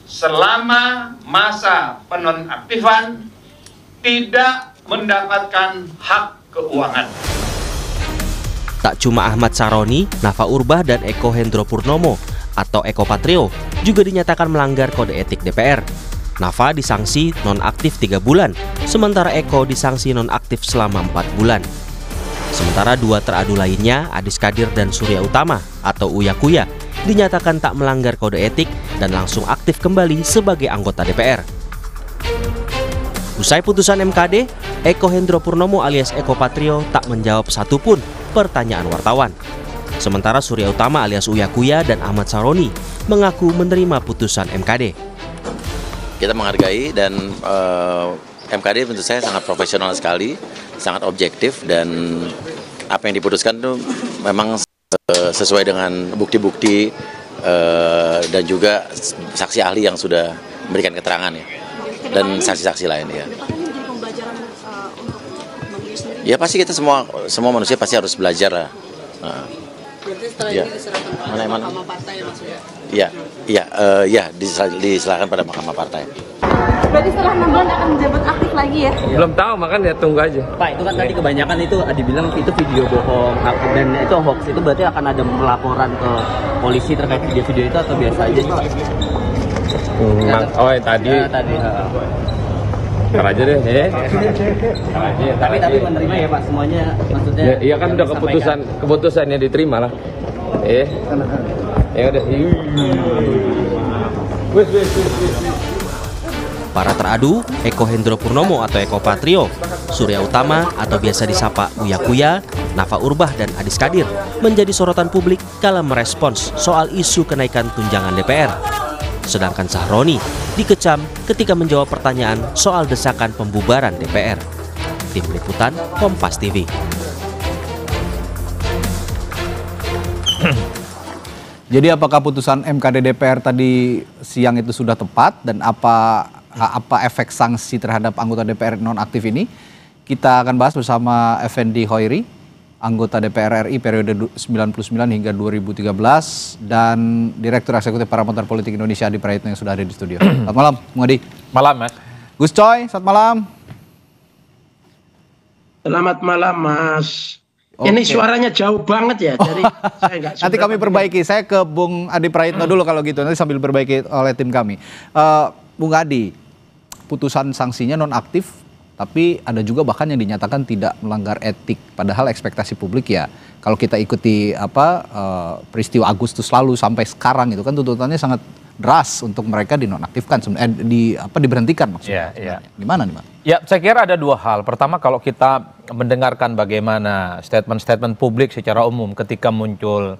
Speaker 26: Selama masa penonaktifan tidak mendapatkan hak keuangan.
Speaker 25: Tak cuma Ahmad Sahroni, Nafa Urbah dan Eko Hendro Purnomo atau Eko Patrio juga dinyatakan melanggar kode etik DPR. Nafa disanksi nonaktif 3 bulan, sementara Eko disanksi nonaktif selama 4 bulan. Sementara 2 teradu lainnya, Adis Kadir dan Surya Utama atau Uya Kuya, dinyatakan tak melanggar kode etik dan langsung aktif kembali sebagai anggota DPR. Usai putusan MKD, Eko Hendro Purnomo alias Eko Patrio tak menjawab satupun pertanyaan wartawan. Sementara Surya Utama alias Uya Kuya dan Ahmad Saroni mengaku menerima putusan MKD.
Speaker 1: Kita menghargai dan MKD tentu saya sangat profesional sekali, sangat objektif, dan apa yang diputuskan itu memang sesuai dengan bukti-bukti dan juga saksi ahli yang sudah memberikan keterangan ya, dan saksi-saksi lain ya. Ya pasti kita semua manusia pasti harus belajar lah. Ya. Mana? Iya, diserahkan pada Mahkamah Partai.
Speaker 7: Berarti setelah 6 bulan akan menjabat aktif lagi ya?
Speaker 11: Belum tahu, makanya tunggu aja.
Speaker 14: Pak, itu kan tadi kebanyakan itu dibilang itu video bohong dan itu hoax, itu berarti akan ada pelaporan ke polisi terkait video-video itu atau biasa aja Pak?
Speaker 11: Tadi. Ntar aja deh,
Speaker 14: Tapi menerima ya Pak semuanya, maksudnya?
Speaker 11: Iya kan udah keputusannya diterima lah. Ya udah.
Speaker 25: Para teradu, Eko Hendro Purnomo atau Eko Patrio, Surya Utama atau biasa disapa Uya Kuya, Nafa Urbah dan Adis Kadir menjadi sorotan publik kala merespons soal isu kenaikan tunjangan DPR. Sedangkan Sahroni dikecam ketika menjawab pertanyaan soal desakan pembubaran DPR. Tim Liputan Kompas TV.
Speaker 2: Jadi apakah putusan MKD DPR tadi siang itu sudah tepat dan apa efek sanksi terhadap anggota DPR nonaktif ini? Kita akan bahas bersama Effendi Hoiri, anggota DPR RI periode 99 hingga 2013 dan Direktur Eksekutif Parameter Politik Indonesia Adi Prayitno yang sudah ada di studio. Selamat malam, Bung Adi.
Speaker 11: Malam, Mas.
Speaker 2: Gus Coy, selamat malam.
Speaker 15: Selamat malam, Mas. Ini suaranya jauh banget ya, jadi saya nggak.
Speaker 2: Nanti kami perbaiki. Saya ke Bung Adi Prayitno dulu kalau gitu, nanti sambil perbaiki oleh tim kami. Bung Adi, putusan sanksinya nonaktif, tapi ada juga bahkan yang dinyatakan tidak melanggar etik. Padahal ekspektasi publik ya, kalau kita ikuti peristiwa Agustus lalu sampai sekarang itu kan tuntutannya sangat deras untuk mereka dinonaktifkan, diberhentikan maksudnya.
Speaker 11: Iya.
Speaker 2: Gimana nih, Pak?
Speaker 11: Ya, saya kira ada dua hal. Pertama, kalau kita mendengarkan bagaimana statement-statement publik secara umum ketika muncul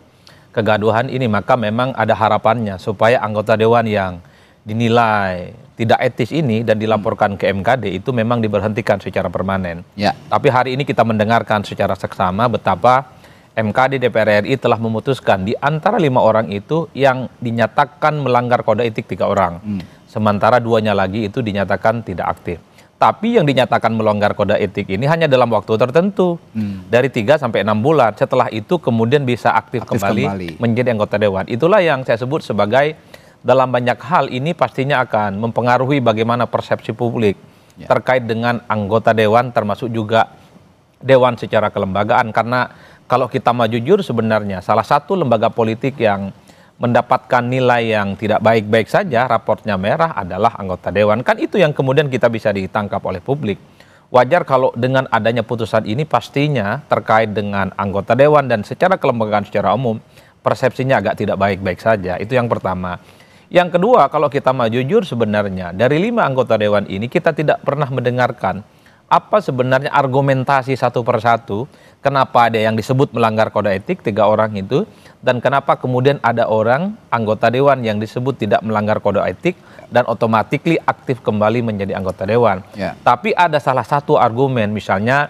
Speaker 11: kegaduhan ini, maka memang ada harapannya supaya anggota dewan yang dinilai tidak etis ini dan dilaporkan ke MKD itu memang diberhentikan secara permanen.
Speaker 2: Ya.
Speaker 11: Tapi hari ini kita mendengarkan secara seksama betapa MKD DPR RI telah memutuskan di antara 5 orang itu yang dinyatakan melanggar kode etik 3 orang. Sementara 2-nya lagi itu dinyatakan tidak aktif. Tapi yang dinyatakan melanggar kode etik ini hanya dalam waktu tertentu. Dari 3 sampai 6 bulan. Setelah itu kemudian bisa aktif kembali menjadi anggota dewan. Itulah yang saya sebut sebagai dalam banyak hal ini pastinya akan mempengaruhi bagaimana persepsi publik terkait dengan anggota dewan termasuk juga dewan secara kelembagaan. Karena kalau kita mau jujur sebenarnya salah satu lembaga politik yang mendapatkan nilai yang tidak baik-baik saja, raportnya merah adalah anggota dewan. Kan itu yang kemudian kita bisa ditangkap oleh publik. Wajar kalau dengan adanya putusan ini pastinya terkait dengan anggota dewan dan secara kelembagaan secara umum persepsinya agak tidak baik-baik saja. Itu yang pertama. Yang kedua, kalau kita mau jujur sebenarnya dari 5 anggota dewan ini kita tidak pernah mendengarkan apa sebenarnya argumentasi satu persatu kenapa ada yang disebut melanggar kode etik 3 orang itu dan kenapa kemudian ada orang anggota dewan yang disebut tidak melanggar kode etik dan otomatis aktif kembali menjadi anggota dewan. Tapi ada salah satu argumen misalnya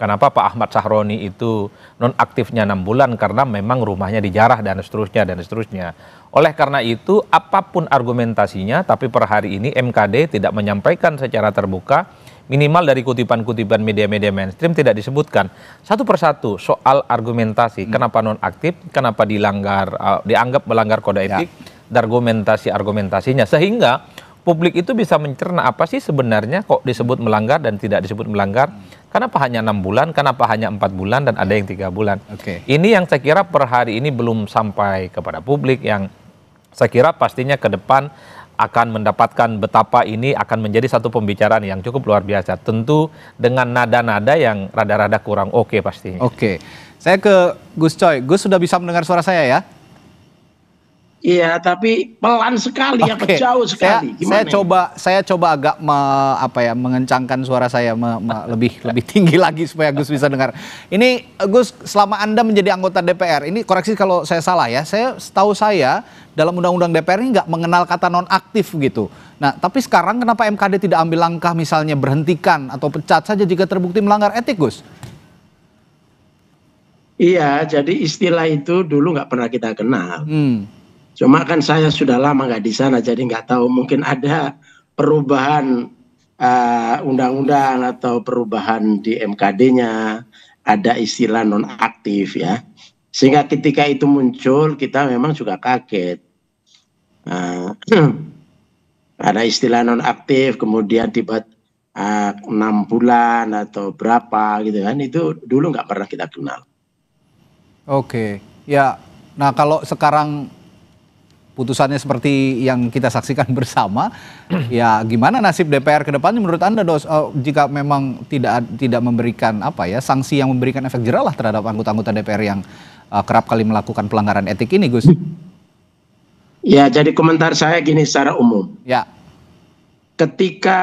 Speaker 11: kenapa Pak Ahmad Sahroni itu nonaktifnya 6 bulan karena memang rumahnya dijarah dan seterusnya. Oleh karena itu apapun argumentasinya tapi per hari ini MKD tidak menyampaikan secara terbuka minimal dari kutipan-kutipan media-media mainstream tidak disebutkan satu persatu soal argumentasi kenapa nonaktif, kenapa dianggap melanggar kode etik, dan argumentasinya sehingga publik itu bisa mencerna apa sih sebenarnya kok disebut melanggar dan tidak disebut melanggar, kenapa hanya 6 bulan, kenapa hanya 4 bulan dan ada yang 3 bulan. Ini yang saya kira per hari ini belum sampai kepada publik yang saya kira pastinya ke depan akan mendapatkan betapa ini akan menjadi satu pembicaraan yang cukup luar biasa. Tentu dengan nada-nada yang rada-rada kurang oke pastinya.
Speaker 2: Saya ke Gus Coy. Gus sudah bisa mendengar suara saya ya?
Speaker 15: Iya, tapi pelan sekali, apa jauh sekali.
Speaker 2: Saya coba agak mengencangkan suara saya lebih tinggi lagi supaya Gus bisa dengar. Ini Gus, selama Anda menjadi anggota DPR, ini koreksi kalau saya salah ya. Setahu saya dalam undang-undang DPR ini nggak mengenal kata nonaktif gitu. Nah, tapi sekarang kenapa MKD tidak ambil langkah misalnya berhentikan atau pecat saja jika terbukti melanggar etik, Gus?
Speaker 15: Iya, jadi istilah itu dulu nggak pernah kita kenal. Cuma kan saya sudah lama nggak di sana, jadi nggak tahu, mungkin ada perubahan undang-undang atau perubahan di MKD-nya, ada istilah nonaktif ya. Sehingga ketika itu muncul kita memang juga kaget. Ada istilah nonaktif, kemudian tiba 6 bulan atau berapa gitu kan, itu dulu nggak pernah kita kenal.
Speaker 2: Oke, ya. Nah kalau sekarang putusannya seperti yang kita saksikan bersama, ya gimana nasib DPR ke depannya menurut Anda, Dos? Jika memang tidak memberikan sanksi yang memberikan efek jera lah terhadap anggota-anggota DPR yang kerap kali melakukan pelanggaran etik ini, Gus?
Speaker 15: Ya, jadi komentar saya gini secara umum.
Speaker 2: Ya.
Speaker 15: Ketika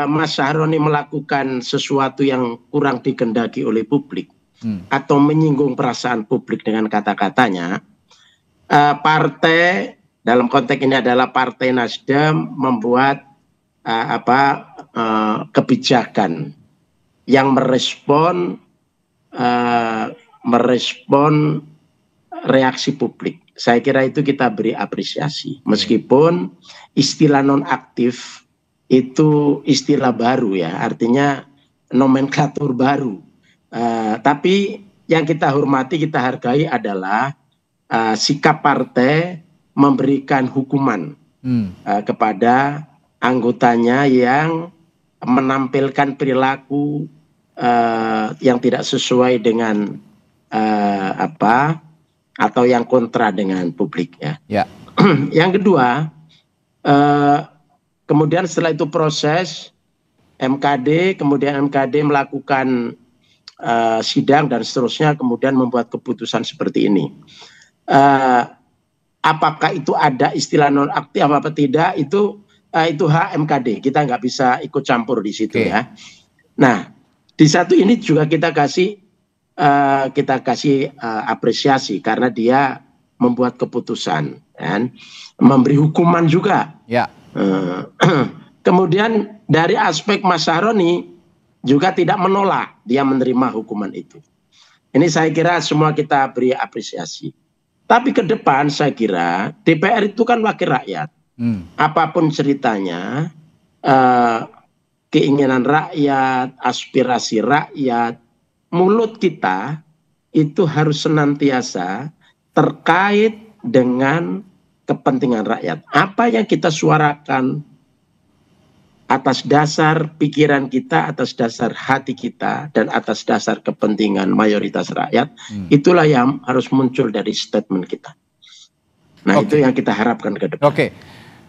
Speaker 15: Mas Sahroni melakukan sesuatu yang kurang dikehendaki oleh publik atau menyinggung perasaan publik dengan kata-katanya, partai dalam konteks ini adalah Partai Nasdem membuat kebijakan yang merespon reaksi publik. Saya kira itu kita beri apresiasi, meskipun istilah nonaktif itu istilah baru ya, artinya nomenklatur baru. Tapi yang kita hormati, kita hargai adalah sikap partai memberikan hukuman kepada anggotanya yang menampilkan perilaku yang tidak sesuai dengan atau yang kontra dengan publik ya. Yang kedua, kemudian setelah itu proses MKD, kemudian MKD melakukan sidang dan seterusnya, kemudian membuat keputusan seperti ini. Apakah itu ada istilah nonaktif apa tidak, itu hak MKD, kita nggak bisa ikut campur di situ ya. Nah, di satu ini juga kita kasih apresiasi karena dia membuat keputusan dan memberi hukuman juga. Kemudian dari aspek Mas Sahroni juga tidak menolak, dia menerima hukuman itu. Ini saya kira semua kita beri apresiasi. Tapi ke depan saya kira DPR itu kan wakil rakyat. Apapun ceritanya, keinginan rakyat, aspirasi rakyat, mulut kita itu harus senantiasa terkait dengan kepentingan rakyat. Apa yang kita suarakan atas dasar pikiran kita, atas dasar hati kita, dan atas dasar kepentingan mayoritas rakyat, itulah yang harus muncul dari statement kita. Nah, itu yang kita harapkan ke depan.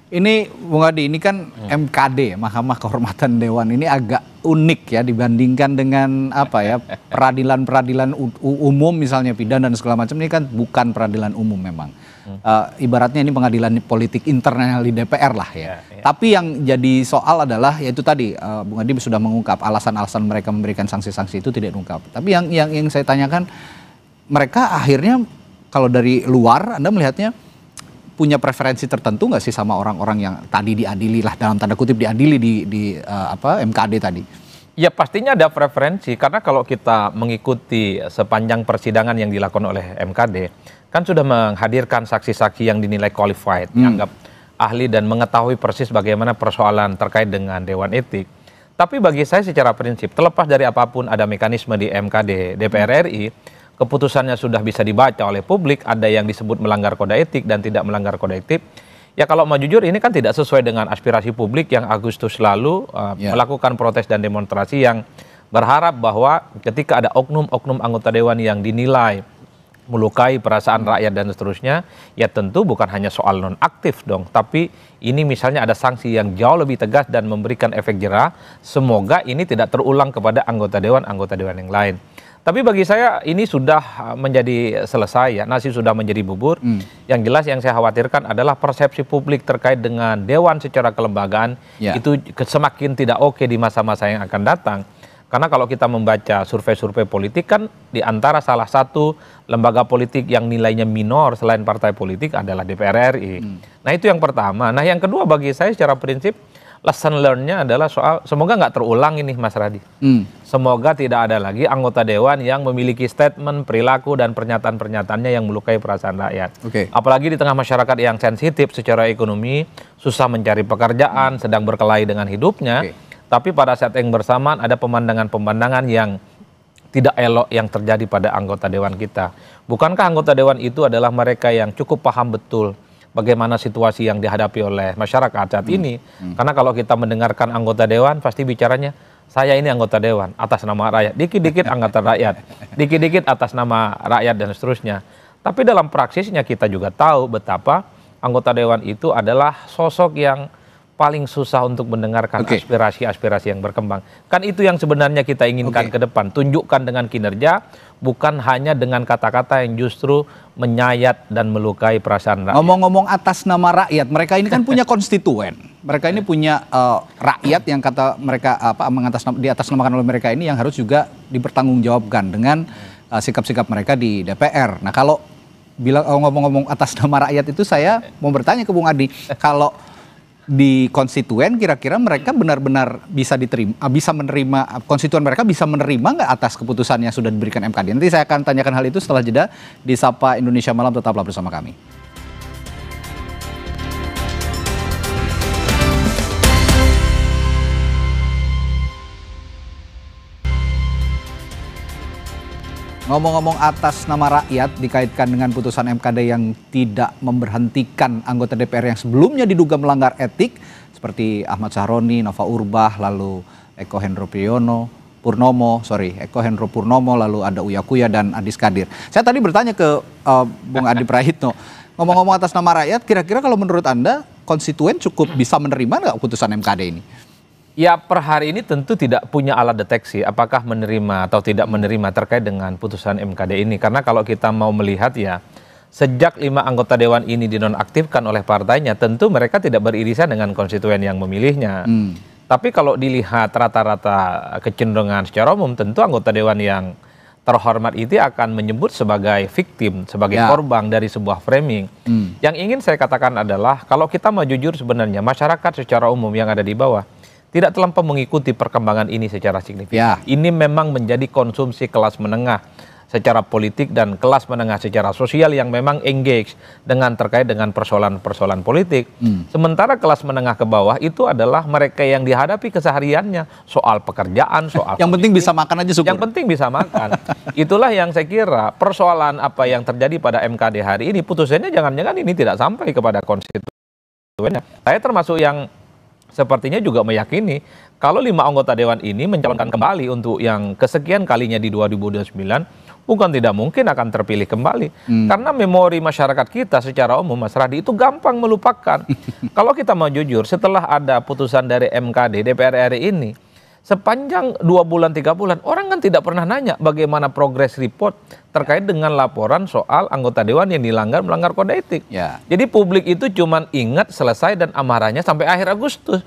Speaker 2: Ini Bung Adi, ini kan MKD, Mahkamah Kehormatan Dewan, ini agak unik ya dibandingkan dengan peradilan-peradilan umum misalnya pidana dan segala macam. Ini kan bukan peradilan umum memang. Ibaratnya ini pengadilan politik internal di DPR lah ya. Tapi yang jadi soal adalah yaitu tadi Bung Adi sudah mengungkap alasan-alasan mereka memberikan sanksi-sanksi itu tidak diungkap. Tapi yang saya tanyakan, mereka akhirnya kalau dari luar Anda melihatnya punya preferensi tertentu nggak sih sama orang-orang yang tadi diadili lah, dalam tanda kutip diadili di MKD tadi?
Speaker 11: Ya pastinya ada preferensi, karena kalau kita mengikuti sepanjang persidangan yang dilakukan oleh MKD, kan sudah menghadirkan saksi-saksi yang dinilai qualified, dianggap ahli dan mengetahui persis bagaimana persoalan terkait dengan Dewan Etik. Tapi bagi saya secara prinsip, terlepas dari apapun ada mekanisme di MKD DPR RI, keputusannya sudah bisa dibaca oleh publik, ada yang disebut melanggar kode etik dan tidak melanggar kode etik. Ya kalau mau jujur ini kan tidak sesuai dengan aspirasi publik yang Agustus lalu melakukan protes dan demonstrasi yang berharap bahwa ketika ada oknum-oknum anggota dewan yang dinilai melukai perasaan rakyat dan seterusnya, ya tentu bukan hanya soal nonaktif dong, tapi ini misalnya ada sanksi yang jauh lebih tegas dan memberikan efek jera. Semoga ini tidak terulang kepada anggota dewan yang lain. Tapi bagi saya ini sudah menjadi selesai ya, nasi sudah menjadi bubur. Yang jelas yang saya khawatirkan adalah persepsi publik terkait dengan Dewan secara kelembagaan itu semakin tidak oke di masa-masa yang akan datang. Karena kalau kita membaca survei-survei politik kan di antara salah satu lembaga politik yang nilainya minor selain partai politik adalah DPR RI. Nah itu yang pertama. Nah yang kedua bagi saya secara prinsip lesson learn-nya adalah soal semoga nggak terulang ini Mas Radi. Semoga tidak ada lagi anggota dewan yang memiliki statement, perilaku, dan pernyataan-pernyataannya yang melukai perasaan rakyat. Apalagi di tengah masyarakat yang sensitif secara ekonomi, susah mencari pekerjaan, sedang berkelahi dengan hidupnya. Tapi pada saat yang bersamaan ada pemandangan-pemandangan yang tidak elok yang terjadi pada anggota dewan kita. Bukankah anggota dewan itu adalah mereka yang cukup paham betul bagaimana situasi yang dihadapi oleh masyarakat saat ini? Karena kalau kita mendengarkan anggota dewan pasti bicaranya saya ini anggota dewan atas nama rakyat, dikit-dikit anggota rakyat, dikit-dikit atas nama rakyat dan seterusnya. Tapi dalam praksisnya kita juga tahu betapa anggota dewan itu adalah sosok yang paling susah untuk mendengarkan aspirasi-aspirasi yang berkembang. Kan itu yang sebenarnya kita inginkan ke depan. Tunjukkan dengan kinerja, bukan hanya dengan kata-kata yang justru menyayat dan melukai perasaan rakyat.
Speaker 2: Ngomong-ngomong atas nama rakyat, mereka ini kan punya konstituen. Mereka ini punya rakyat yang kata mereka diatasnamakan oleh mereka ini yang harus juga dipertanggungjawabkan dengan sikap-sikap mereka di DPR. Nah kalau bilang ngomong-ngomong atas nama rakyat itu saya mau bertanya ke Bung Adi, kalau di konstituen kira-kira mereka benar-benar bisa diterima, bisa menerima, konstituen mereka bisa menerima nggak atas keputusan yang sudah diberikan MKD? Nanti saya akan tanyakan hal itu setelah jeda di Sapa Indonesia Malam, tetaplah bersama kami. Ngomong-ngomong atas nama rakyat dikaitkan dengan putusan MKD yang tidak memberhentikan anggota DPR yang sebelumnya diduga melanggar etik seperti Ahmad Sahroni, Nova Urbah, lalu Eko Hendro Purnomo, lalu ada Uya Kuya dan Adis Kadir. Saya tadi bertanya ke Bung Adi Prahitno, ngomong-ngomong atas nama rakyat, kira-kira kalau menurut Anda konstituen cukup bisa menerima nggak putusan MKD ini?
Speaker 11: Ya per hari ini tentu tidak punya alat deteksi apakah menerima atau tidak menerima terkait dengan putusan MKD ini. Karena kalau kita mau melihat ya sejak 5 anggota dewan ini dinonaktifkan oleh partainya tentu mereka tidak beririsan dengan konstituen yang memilihnya. Tapi kalau dilihat rata-rata kecenderungan secara umum tentu anggota dewan yang terhormat itu akan menyebut sebagai victim, sebagai korban dari sebuah framing. Yang ingin saya katakan adalah kalau kita mau jujur sebenarnya masyarakat secara umum yang ada di bawah tidak terlampau mengikuti perkembangan ini secara signifikan. Ini memang menjadi konsumsi kelas menengah secara politik dan kelas menengah secara sosial yang memang engage dengan terkait dengan persoalan-persoalan politik. Sementara kelas menengah ke bawah itu adalah mereka yang dihadapi kesehariannya soal pekerjaan, soal
Speaker 2: yang penting bisa makan aja syukur.
Speaker 11: Yang penting bisa makan. Itulah yang saya kira persoalan apa yang terjadi pada MKD hari ini putusannya jangan-jangan ini tidak sampai kepada konstituennya. Saya termasuk yang sepertinya juga meyakini kalau 5 anggota dewan ini mencalonkan kembali untuk yang kesekian kalinya di 2029 bukan tidak mungkin akan terpilih kembali. Karena memori masyarakat kita secara umum Mas Radi itu gampang melupakan. Kalau kita mau jujur setelah ada putusan dari MKD DPR RI ini sepanjang 2 bulan 3 bulan orang kan tidak pernah nanya bagaimana progress report terkait dengan laporan soal anggota dewan yang melanggar kode etik. Jadi publik itu cuma ingat selesai dan amarahnya sampai akhir Agustus.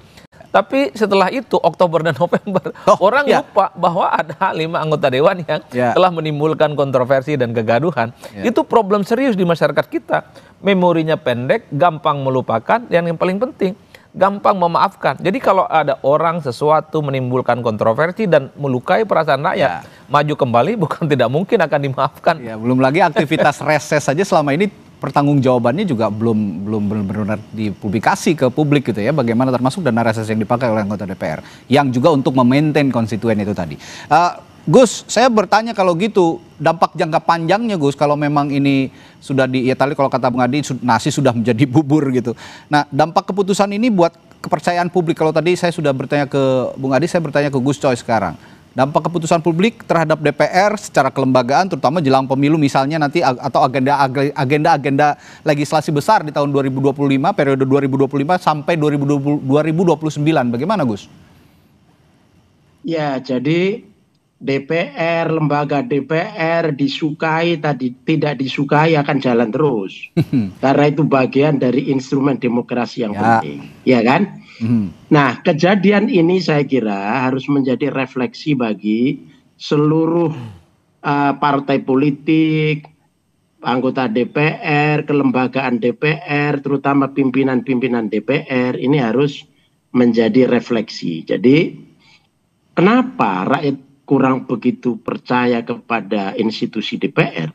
Speaker 11: Tapi setelah itu Oktober dan November orang lupa bahwa ada 5 anggota dewan yang telah menimbulkan kontroversi dan kegaduhan. Itu problem serius di masyarakat kita. Memorinya pendek, gampang melupakan, dan yang paling penting gampang memaafkan. Jadi kalau ada orang sesuatu menimbulkan kontroversi dan melukai perasaan rakyat, maju kembali bukan tidak mungkin akan dimaafkan.
Speaker 2: Belum lagi aktivitas reses saja selama ini pertanggungjawabannya juga belum benar-benar dipublikasi ke publik gitu ya. Bagaimana termasuk dana reses yang dipakai oleh anggota DPR yang juga untuk memaintain konstituen itu tadi. Gus, saya bertanya kalau gitu dampak jangka panjangnya Gus kalau memang ini sudah tadi kalau kata Bung Adi nasi sudah menjadi bubur gitu. Nah dampak keputusan ini buat kepercayaan publik, kalau tadi saya sudah bertanya ke Bung Adi, saya bertanya ke Gus Coy sekarang. Dampak keputusan publik terhadap DPR secara kelembagaan terutama jelang pemilu misalnya nanti atau agenda legislasi besar di tahun 2025 periode 2025 sampai 2029 bagaimana Gus?
Speaker 15: Ya jadi DPR, lembaga DPR disukai tadi tidak disukai akan jalan terus. Karena itu bagian dari instrumen demokrasi yang penting, ya kan? Nah, kejadian ini saya kira harus menjadi refleksi bagi seluruh partai politik, anggota DPR, kelembagaan DPR, terutama pimpinan-pimpinan DPR, ini harus menjadi refleksi. Jadi, kenapa rakyat kurang begitu percaya kepada institusi DPR?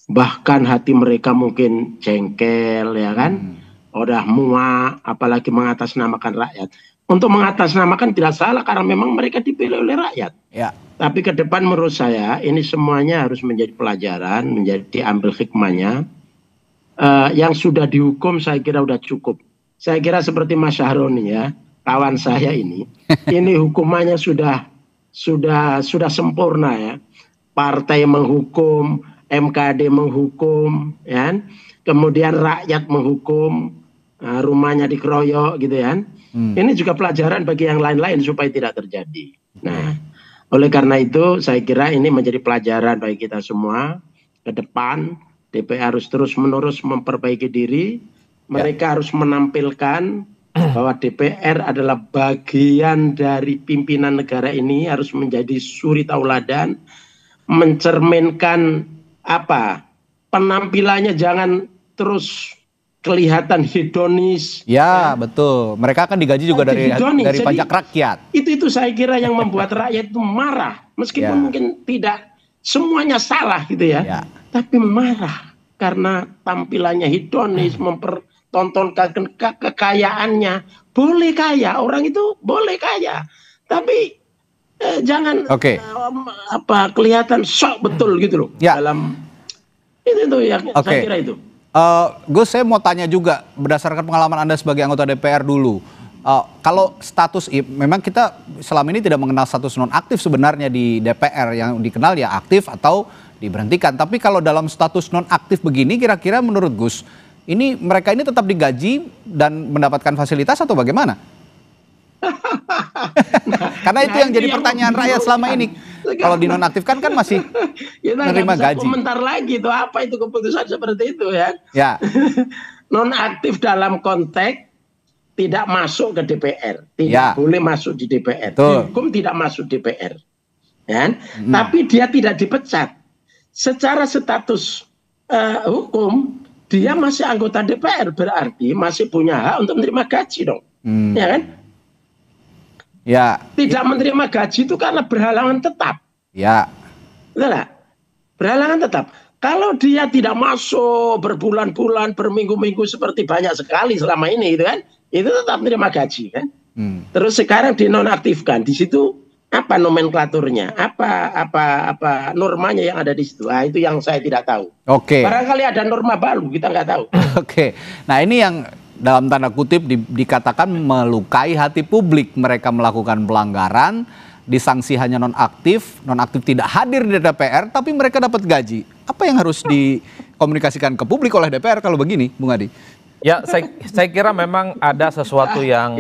Speaker 15: Bahkan hati mereka mungkin jengkel, ya kan? Udah muak, apalagi mengatasnamakan rakyat. Untuk mengatasnamakan tidak salah karena memang mereka dipilih oleh rakyat.
Speaker 2: Ya.
Speaker 15: Tapi ke depan menurut saya ini semuanya harus menjadi pelajaran, menjadi diambil hikmahnya. Yang sudah dihukum saya kira sudah cukup. Saya kira seperti Mas Syahroni ya, kawan saya ini hukumannya sudah sempurna ya. Partai menghukum, MKD menghukum, ya. Kemudian rakyat menghukum, rumahnya dikeroyok gitu ya. Ini juga pelajaran bagi yang lain-lain supaya tidak terjadi. Nah, oleh karena itu saya kira ini menjadi pelajaran bagi kita semua ke depan. DPR harus terus-menerus memperbaiki diri. Mereka harus menampilkan bahwa DPR adalah bagian dari pimpinan negara ini, harus menjadi suri tauladan, mencerminkan penampilannya jangan terus kelihatan hedonis.
Speaker 2: Ya, betul. Mereka akan digaji juga dari pajak rakyat.
Speaker 15: Itu saya kira yang membuat rakyat itu marah, meskipun mungkin tidak semuanya salah gitu ya. Tapi marah karena tampilannya hedonis, mempertontonkan kekayaannya. Boleh kaya, orang itu boleh kaya, tapi jangan kelihatan sok betul gitu loh dalam itu yang saya kira itu.
Speaker 2: Gus, saya mau tanya juga berdasarkan pengalaman Anda sebagai anggota DPR dulu. Kalau status, memang kita selama ini tidak mengenal status non-aktif sebenarnya di DPR, yang dikenal ya aktif atau diberhentikan. Tapi kalau dalam status non-aktif begini, kira-kira menurut Gus, mereka ini tetap digaji dan mendapatkan fasilitas atau bagaimana? Karena itu yang jadi pertanyaan rakyat selama ini. Kalau di nonaktifkan kan masih menerima gaji.
Speaker 15: Komentar lagi itu apa itu keputusan seperti itu ya?
Speaker 2: Ya.
Speaker 15: Nonaktif dalam konteks tidak masuk ke DPR, tidak boleh masuk di DPR. Hukum tidak masuk DPR, ya. Tapi dia tidak dipecat. Secara status hukum dia masih anggota DPR, berarti masih punya hak untuk menerima gaji dong, ya kan?
Speaker 2: Ya.
Speaker 15: Tidak menerima gaji itu karena berhalangan tetap.
Speaker 2: Ya.
Speaker 15: Betul nggak? Berhalangan tetap. Kalau dia tidak masuk berbulan-bulan, berminggu-minggu seperti banyak sekali selama ini, gitu kan? Itu tetap menerima gaji kan? Terus sekarang dinonaktifkan. Di situ apa nomenklaturnya? Apa normanya yang ada di situ? Nah, itu yang saya tidak tahu. Barangkali ada norma baru, kita nggak tahu.
Speaker 2: Nah, ini yang dalam tanda kutip dikatakan melukai hati publik. Mereka melakukan pelanggaran, disanksi hanya nonaktif tidak hadir di DPR, tapi mereka dapat gaji. Apa yang harus dikomunikasikan ke publik oleh DPR kalau begini, Bung Adi?
Speaker 11: Ya, saya kira memang ada sesuatu yang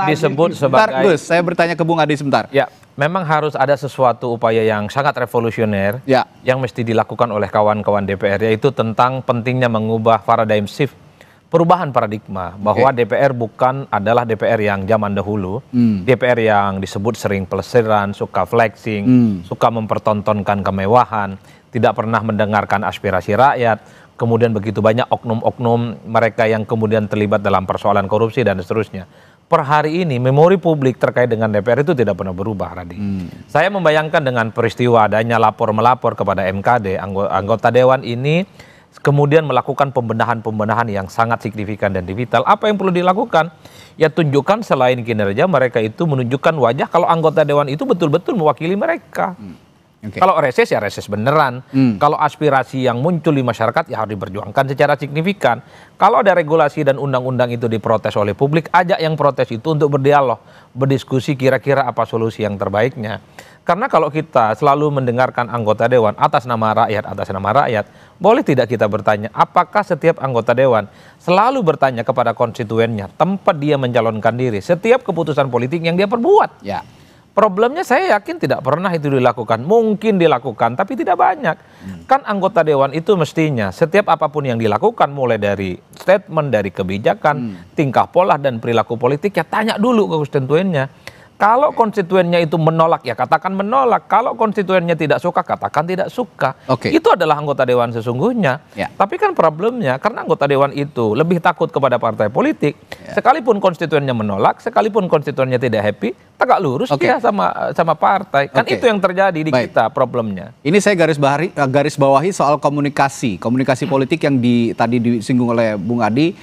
Speaker 11: disebut sebagai...
Speaker 2: Bentar, Gus, saya bertanya ke Bung Adi sebentar.
Speaker 11: Ya, memang harus ada sesuatu upaya yang sangat revolusioner yang mesti dilakukan oleh kawan-kawan DPR, yaitu tentang pentingnya mengubah paradigm shift, perubahan paradigma, bahwa DPR bukan adalah DPR yang zaman dahulu, DPR yang disebut sering pelesiran, suka flexing, suka mempertontonkan kemewahan, tidak pernah mendengarkan aspirasi rakyat, kemudian begitu banyak oknum-oknum mereka yang kemudian terlibat dalam persoalan korupsi dan seterusnya. Per hari ini memori publik terkait dengan DPR itu tidak pernah berubah, Radi. Saya membayangkan dengan peristiwa adanya lapor-melapor kepada MKD, anggota Dewan ini kemudian melakukan pembenahan-pembenahan yang sangat signifikan dan vital. Apa yang perlu dilakukan? Ya tunjukkan selain kinerja mereka itu menunjukkan wajah kalau anggota Dewan itu betul-betul mewakili mereka. Kalau reses ya reses beneran. Kalau aspirasi yang muncul di masyarakat ya harus diperjuangkan secara signifikan. Kalau ada regulasi dan undang-undang itu diprotes oleh publik, ajak yang protes itu untuk berdialog, berdiskusi kira-kira apa solusi yang terbaiknya. Karena kalau kita selalu mendengarkan anggota Dewan atas nama rakyat, boleh tidak kita bertanya, apakah setiap anggota Dewan selalu bertanya kepada konstituennya tempat dia mencalonkan diri setiap keputusan politik yang dia perbuat? Problemnya saya yakin tidak pernah itu dilakukan. Mungkin dilakukan, tapi tidak banyak. Kan anggota dewan itu mestinya setiap apapun yang dilakukan, mulai dari statement, dari kebijakan, tingkah pola dan perilaku politik, ya tanya dulu ke konstituennya. Kalau konstituennya itu menolak, ya katakan menolak. Kalau konstituennya tidak suka, katakan tidak suka. Itu adalah anggota dewan sesungguhnya. Tapi kan problemnya, karena anggota dewan itu lebih takut kepada partai politik. Sekalipun konstituennya menolak, sekalipun konstituennya tidak happy, tegak lurus dia sama partai. Kan itu yang terjadi di kita problemnya.
Speaker 2: Ini saya garis bawahi soal komunikasi politik yang tadi disinggung oleh Bung Adi,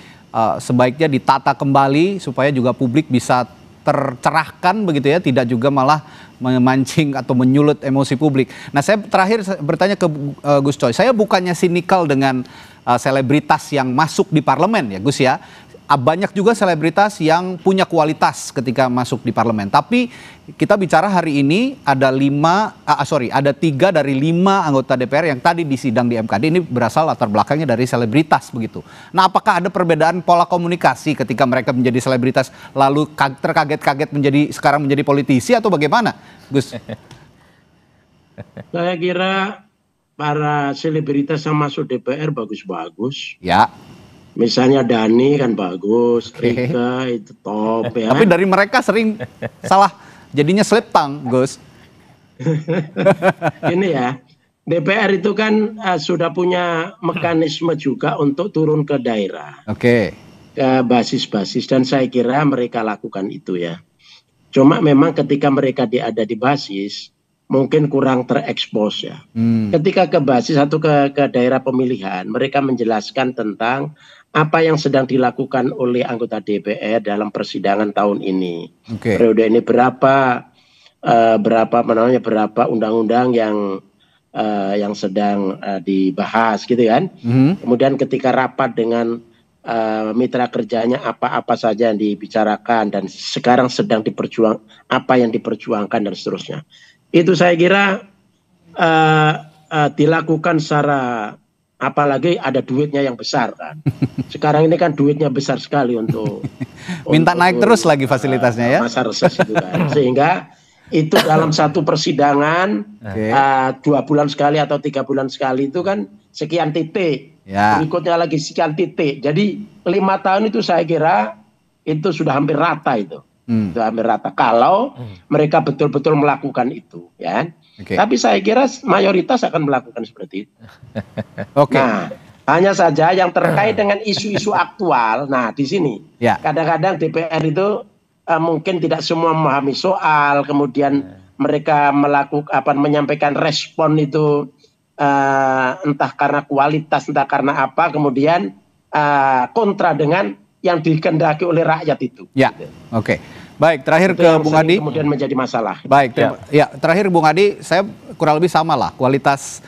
Speaker 2: sebaiknya ditata kembali supaya juga publik bisa tercerahkan begitu ya, tidak juga malah memancing atau menyulut emosi publik. Nah, saya terakhir bertanya ke Gus Coy, saya bukannya sinikal dengan selebritas yang masuk di parlemen ya Gus ya. Banyak juga selebritas yang punya kualitas ketika masuk di parlemen. Tapi kita bicara hari ini ada 3 dari 5 anggota DPR yang tadi di sidang di MKD ini berasal latar belakangnya dari selebritas begitu. Nah, apakah ada perbedaan pola komunikasi ketika mereka menjadi selebritas lalu terkaget-kaget sekarang menjadi politisi atau bagaimana, Gus?
Speaker 15: Saya kira para selebritas yang masuk DPR bagus-bagus.
Speaker 2: Ya.
Speaker 15: Misalnya Dani kan bagus, Rika itu top ya.
Speaker 2: Tapi dari mereka sering salah jadinya slip tang, Gus.
Speaker 15: Ini ya, DPR itu kan sudah punya mekanisme juga untuk turun ke daerah. Ke basis-basis, dan saya kira mereka lakukan itu ya. Cuma memang ketika mereka ada di basis, mungkin kurang terekspos ya. Ketika ke basis atau ke daerah pemilihan, mereka menjelaskan tentang apa yang sedang dilakukan oleh anggota DPR dalam persidangan tahun ini. Periode ini berapa undang-undang yang sedang dibahas gitu kan. Kemudian ketika rapat dengan mitra kerjanya apa saja yang dibicarakan dan sekarang sedang apa yang diperjuangkan dan seterusnya. Itu saya kira dilakukan secara, apalagi ada duitnya yang besar kan. Sekarang ini kan duitnya besar sekali untuk
Speaker 2: minta naik terus lagi fasilitasnya ya.
Speaker 15: Masa reses itu kan. Sehingga itu dalam satu persidangan 2 bulan sekali atau 3 bulan sekali itu kan sekian titik. Berikutnya lagi sekian titik. Jadi 5 tahun itu saya kira itu sudah hampir rata itu. Sudah hampir rata kalau mereka betul-betul melakukan itu ya. Tapi saya kira mayoritas akan melakukan seperti itu. Nah, hanya saja yang terkait dengan isu-isu aktual. Nah, di sini kadang-kadang DPR itu mungkin tidak semua memahami soal, kemudian mereka menyampaikan respon itu entah karena kualitas, entah karena apa, kemudian kontra dengan yang dikehendaki oleh rakyat itu.
Speaker 2: Baik, terakhir itu ke Bung Adi.
Speaker 15: Kemudian menjadi masalah.
Speaker 2: Baik, terakhir Bung Adi, saya kurang lebih sama lah kualitas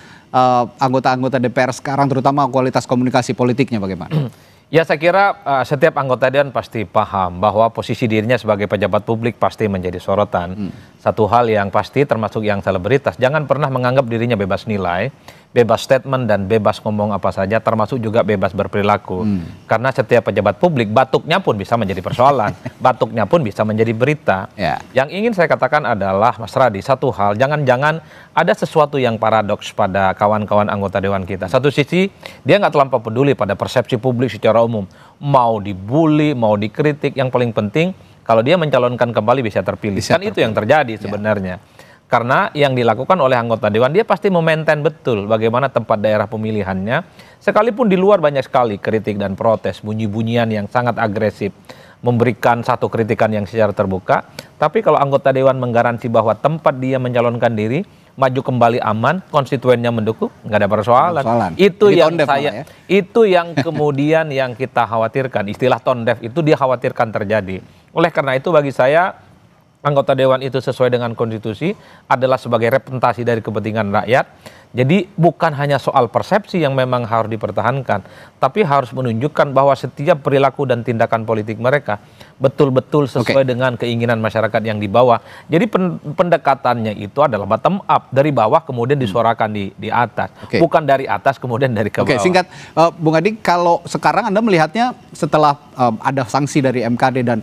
Speaker 2: anggota-anggota DPR sekarang, terutama kualitas komunikasi politiknya bagaimana?
Speaker 11: Ya, saya kira setiap anggota dewan pasti paham bahwa posisi dirinya sebagai pejabat publik pasti menjadi sorotan. Satu hal yang pasti termasuk yang selebritas, jangan pernah menganggap dirinya bebas nilai, bebas statement dan bebas ngomong apa saja, termasuk juga bebas berperilaku. Karena setiap pejabat publik batuknya pun bisa menjadi persoalan, batuknya pun bisa menjadi berita. Yang ingin saya katakan adalah Mas Radi, satu hal, jangan-jangan ada sesuatu yang paradoks pada kawan-kawan anggota dewan kita. Satu sisi dia nggak terlampau peduli pada persepsi publik secara umum, mau dibully, mau dikritik, yang paling penting kalau dia mencalonkan kembali bisa terpilih. Kan itu yang terjadi sebenarnya. Karena yang dilakukan oleh anggota dewan, dia pasti memaintain betul bagaimana tempat daerah pemilihannya. Sekalipun di luar banyak sekali kritik dan protes, bunyi-bunyian yang sangat agresif, memberikan satu kritikan yang secara terbuka. Tapi kalau anggota dewan menggaransi bahwa tempat dia mencalonkan diri, maju kembali aman, konstituennya mendukung, nggak ada persoalan. Itu yang itu yang kemudian yang kita khawatirkan. Istilah tone deaf itu dia khawatirkan terjadi. Oleh karena itu bagi saya, anggota dewan itu sesuai dengan konstitusi adalah sebagai representasi dari kepentingan rakyat. Jadi bukan hanya soal persepsi yang memang harus dipertahankan, tapi harus menunjukkan bahwa setiap perilaku dan tindakan politik mereka betul-betul sesuai dengan keinginan masyarakat yang di bawah. Jadi pendekatannya itu adalah bottom up, dari bawah kemudian disuarakan di atas, bukan dari atas kemudian dari ke bawah.
Speaker 2: Singkat, Bung Adi, kalau sekarang Anda melihatnya setelah ada sanksi dari MKD dan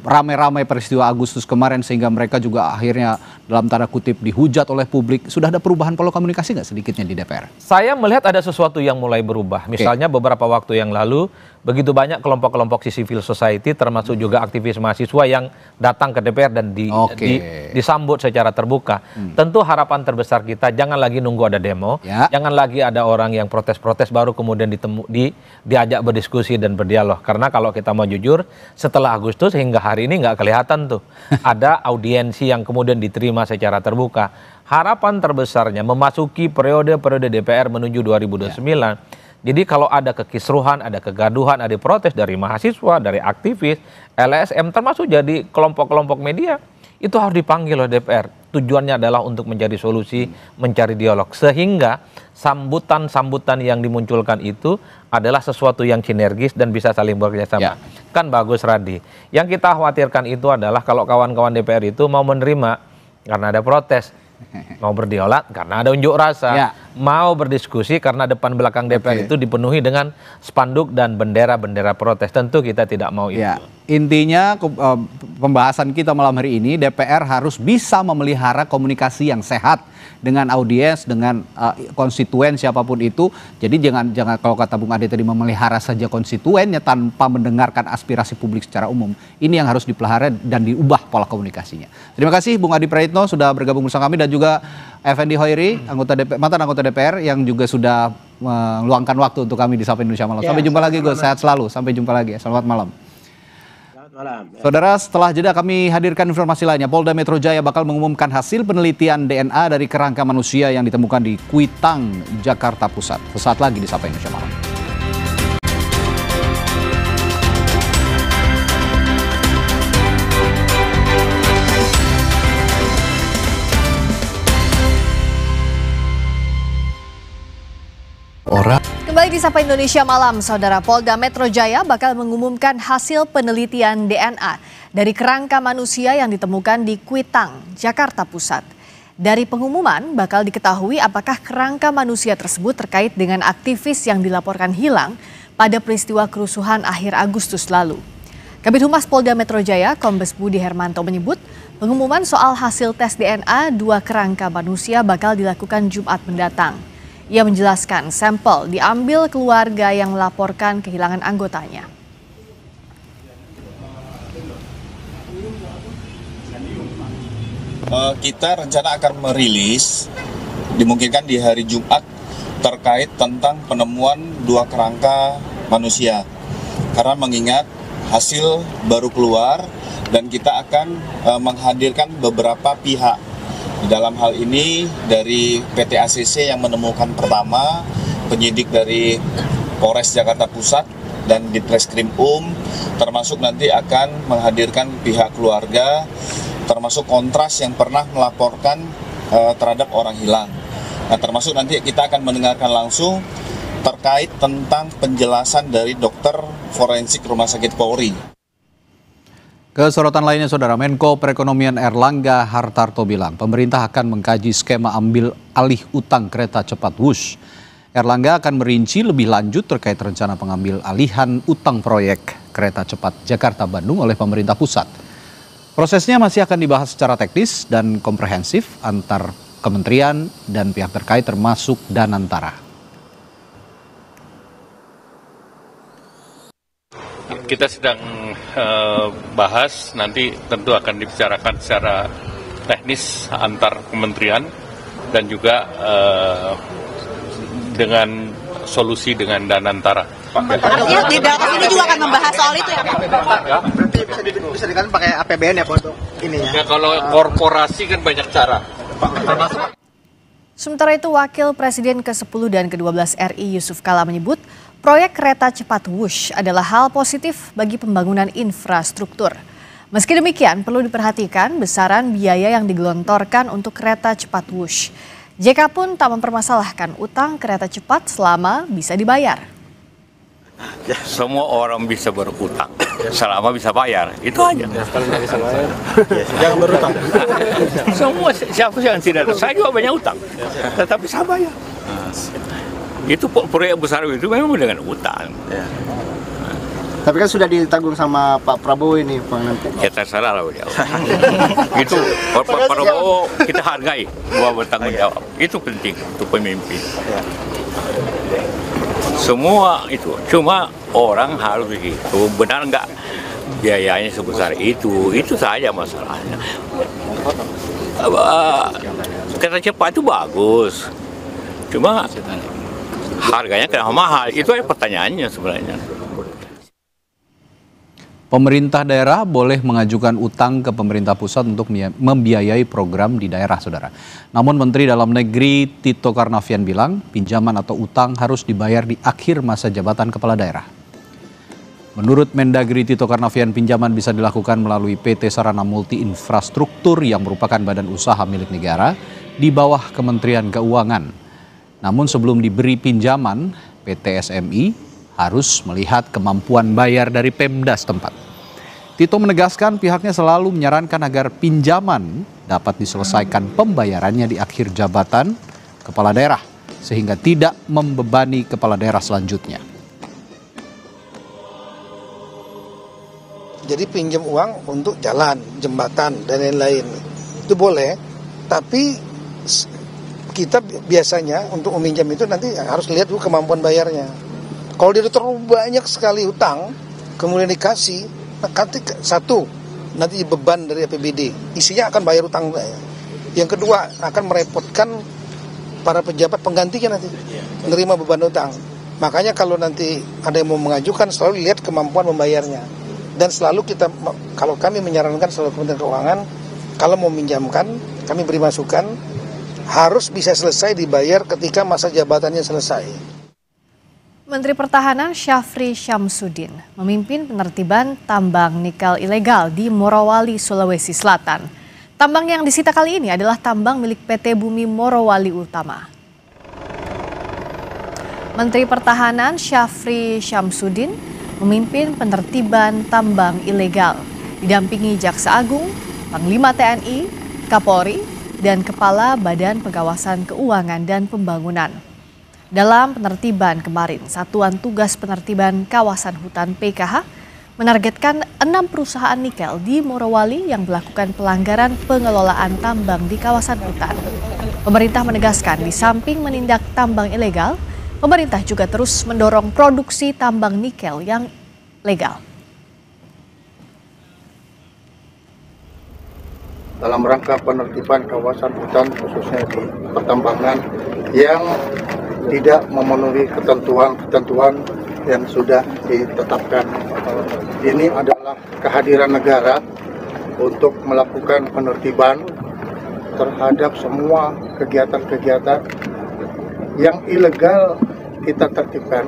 Speaker 2: ramai-ramai peristiwa Agustus kemarin sehingga mereka juga akhirnya dalam tanda kutip dihujat oleh publik, sudah ada perubahan pola komunikasi nggak sedikitnya di DPR?
Speaker 11: Saya melihat ada sesuatu yang mulai berubah. Misalnya beberapa waktu yang lalu begitu banyak kelompok-kelompok civil society termasuk juga aktivis mahasiswa yang datang ke DPR dan disambut secara terbuka. Tentu harapan terbesar kita jangan lagi nunggu ada demo, jangan lagi ada orang yang protes-protes baru kemudian diajak berdiskusi dan berdialog. Karena kalau kita mau jujur, setelah Agustus hingga hari ini nggak kelihatan tuh ada audiensi yang kemudian diterima secara terbuka. Harapan terbesarnya memasuki periode DPR menuju 2029. Jadi kalau ada kekisruhan, ada kegaduhan, ada protes dari mahasiswa, dari aktivis, LSM, termasuk jadi kelompok-kelompok media, itu harus dipanggil oleh DPR. Tujuannya adalah untuk mencari solusi, mencari dialog. Sehingga sambutan-sambutan yang dimunculkan itu adalah sesuatu yang sinergis dan bisa saling bekerjasama. Kan bagus, Radi. Yang kita khawatirkan itu adalah kalau kawan-kawan DPR itu mau menerima karena ada protes, mau berdialog karena ada unjuk rasa, mau berdiskusi karena depan belakang DPR itu dipenuhi dengan spanduk dan bendera-bendera protes. Tentu kita tidak mau itu.
Speaker 2: Intinya pembahasan kita malam hari ini, DPR harus bisa memelihara komunikasi yang sehat dengan audiens, dengan konstituen siapapun itu. Jadi jangan kalau kata Bung Ade tadi memelihara saja konstituennya tanpa mendengarkan aspirasi publik secara umum. Ini yang harus dipelihara dan diubah pola komunikasinya. Terima kasih Bung Adi Praitno sudah bergabung bersama kami dan juga Effendi Hoiri, mantan anggota DPR yang juga sudah meluangkan waktu untuk kami di Sapa Indonesia Malam. Sampai jumpa lagi, Gus. Sehat selalu. Sampai jumpa lagi. Selamat malam. Saudara, setelah jeda kami hadirkan informasi lainnya. Polda Metro Jaya bakal mengumumkan hasil penelitian DNA dari kerangka manusia yang ditemukan di Kuitang, Jakarta Pusat. Sesaat lagi di Sapa Indonesia Malam.
Speaker 12: Kembali di Sapa Indonesia Malam, Saudara. Polda Metro Jaya bakal mengumumkan hasil penelitian DNA dari kerangka manusia yang ditemukan di Kuitang, Jakarta Pusat. Dari pengumuman bakal diketahui apakah kerangka manusia tersebut terkait dengan aktivis yang dilaporkan hilang pada peristiwa kerusuhan akhir Agustus lalu. Kabid Humas Polda Metro Jaya, Kombes Budi Hermanto menyebut pengumuman soal hasil tes DNA dua kerangka manusia bakal dilakukan Jumat mendatang. Ia menjelaskan sampel diambil keluarga yang melaporkan kehilangan anggotanya.
Speaker 13: Kita rencana akan merilis, dimungkinkan di hari Jumat, terkait tentang penemuan dua kerangka manusia. Karena mengingat hasil baru keluar dan kita akan menghadirkan beberapa pihak. Dalam hal ini dari PT ACC yang menemukan pertama, penyidik dari Polres Jakarta Pusat dan Ditreskrim termasuk nanti akan menghadirkan pihak keluarga, termasuk Kontras yang pernah melaporkan terhadap orang hilang. Nah, termasuk nanti kita akan mendengarkan langsung terkait tentang penjelasan dari dokter forensik Rumah Sakit Polri.
Speaker 2: Kesorotan lainnya, Saudara, Menko Perekonomian Erlangga Hartarto bilang pemerintah akan mengkaji skema ambil alih utang kereta cepat Wush. Erlangga akan merinci lebih lanjut terkait rencana pengambil alihan utang proyek kereta cepat Jakarta-Bandung oleh pemerintah pusat. Prosesnya masih akan dibahas secara teknis dan komprehensif antar kementerian dan pihak terkait termasuk Danantara.
Speaker 16: Kita sedang bahas, nanti tentu akan dibicarakan secara teknis antar kementerian dan juga dengan solusi dengan Danantara.
Speaker 18: Artinya di dalam ini juga akan membahas soal itu ya Pak?
Speaker 8: Berarti bisa dikatakan pakai APBN ya Pak untuk ininya?
Speaker 16: Ya, kalau korporasi kan banyak cara.
Speaker 12: Sementara itu, Wakil Presiden ke-10 dan ke-12 RI Yusuf Kala menyebut proyek kereta cepat Wush adalah hal positif bagi pembangunan infrastruktur. Meski demikian, perlu diperhatikan besaran biaya yang digelontorkan untuk kereta cepat Wush. JK pun tak mempermasalahkan utang kereta cepat selama bisa dibayar.
Speaker 4: Ya, semua orang bisa berutang selama bisa bayar, itu aja.
Speaker 8: Kalau nggak bisa bayar, jangan berutang.
Speaker 4: Semua siapa yang tidak ada, saya juga banyak utang, tetapi saya bayar. Itu proyek besar itu memang dengan utang.
Speaker 8: Tapi kan sudah ditanggung sama Pak Prabowo ini, Pak.
Speaker 4: Ya terserah lah beliau. Itu Pak Prabowo kita hargai bahwa bertanggung jawab. Itu penting untuk pemimpin. Semua itu, cuma orang harus begitu. Benar nggak biayanya sebesar itu saja masalahnya. Kereta cepat itu bagus, cuma harganya kenapa mahal? Itu aja pertanyaannya sebenarnya.
Speaker 2: Pemerintah daerah boleh mengajukan utang ke pemerintah pusat untuk membiayai program di daerah, saudara. Namun Menteri Dalam Negeri Tito Karnavian bilang pinjaman atau utang harus dibayar di akhir masa jabatan kepala daerah. Menurut Mendagri Tito Karnavian, pinjaman bisa dilakukan melalui PT Sarana Multi Infrastruktur yang merupakan badan usaha milik negara di bawah Kementerian Keuangan. Namun sebelum diberi pinjaman, PT SMI harus melihat kemampuan bayar dari Pemda setempat. Tito menegaskan pihaknya selalu menyarankan agar pinjaman dapat diselesaikan pembayarannya di akhir jabatan kepala daerah, sehingga tidak membebani kepala daerah selanjutnya.
Speaker 19: Jadi pinjam uang untuk jalan, jembatan, dan lain-lain. Itu boleh, tapi kita biasanya untuk meminjam itu nanti harus lihat dulu kemampuan bayarnya. Kalau dia terlalu banyak sekali hutang, kemudian dikasih, nanti beban dari APBD, isinya akan bayar hutang. Yang kedua, akan merepotkan para pejabat penggantinya nanti, menerima beban hutang. Makanya kalau nanti ada yang mau mengajukan, selalu lihat kemampuan membayarnya. Dan selalu kalau kami menyarankan selalu Kementerian Keuangan, kalau mau minjamkan, kami beri masukan, harus bisa selesai dibayar ketika masa jabatannya selesai.
Speaker 12: Menteri Pertahanan Syafri Syamsuddin memimpin penertiban tambang nikel ilegal di Morowali, Sulawesi Selatan. Tambang yang disita kali ini adalah tambang milik PT Bumi Morowali Utama. Menteri Pertahanan Syafri Syamsuddin memimpin penertiban tambang ilegal, didampingi Jaksa Agung, Panglima TNI, Kapolri, dan Kepala Badan Pengawasan Keuangan dan Pembangunan. Dalam penertiban kemarin, Satuan Tugas Penertiban Kawasan Hutan PKH menargetkan 6 perusahaan nikel di Morowali yang melakukan pelanggaran pengelolaan tambang di kawasan hutan. Pemerintah menegaskan di samping menindak tambang ilegal, pemerintah juga terus mendorong produksi tambang nikel yang legal.
Speaker 3: Dalam rangka penertiban kawasan hutan khususnya di pertambangan yang tidak memenuhi ketentuan-ketentuan yang sudah ditetapkan. Ini adalah kehadiran negara untuk melakukan penertiban terhadap semua kegiatan-kegiatan yang ilegal kita tertibkan,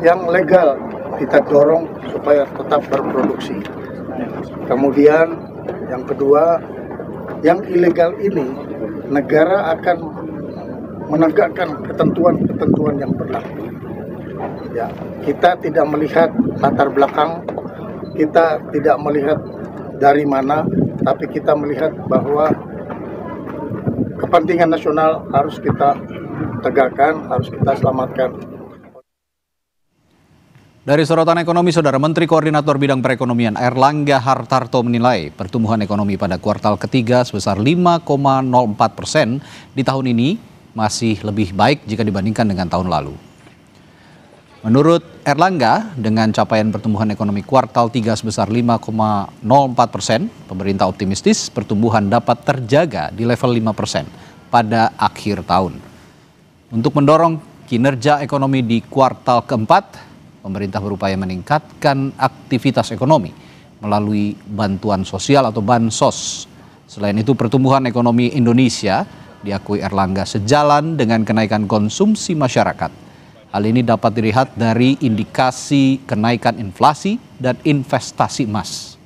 Speaker 3: yang legal kita dorong supaya tetap berproduksi. Kemudian yang kedua, yang ilegal ini negara akan menegakkan ketentuan-ketentuan yang berlaku. Ya, kita tidak melihat latar belakang, kita tidak melihat dari mana, tapi kita melihat bahwa kepentingan nasional harus kita tegakkan, harus kita selamatkan.
Speaker 2: Dari sorotan ekonomi, Saudara, Menteri Koordinator Bidang Perekonomian Airlangga Hartarto menilai pertumbuhan ekonomi pada kuartal ketiga sebesar 5,04% di tahun ini masih lebih baik jika dibandingkan dengan tahun lalu. Menurut Airlangga, dengan capaian pertumbuhan ekonomi kuartal 3 sebesar 5,04%, pemerintah optimistis pertumbuhan dapat terjaga di level 5% pada akhir tahun. Untuk mendorong kinerja ekonomi di kuartal keempat, pemerintah berupaya meningkatkan aktivitas ekonomi melalui bantuan sosial atau bansos. Selain itu, pertumbuhan ekonomi Indonesia diakui Airlangga sejalan dengan kenaikan konsumsi masyarakat. Hal ini dapat dilihat dari indikasi kenaikan inflasi dan investasi emas.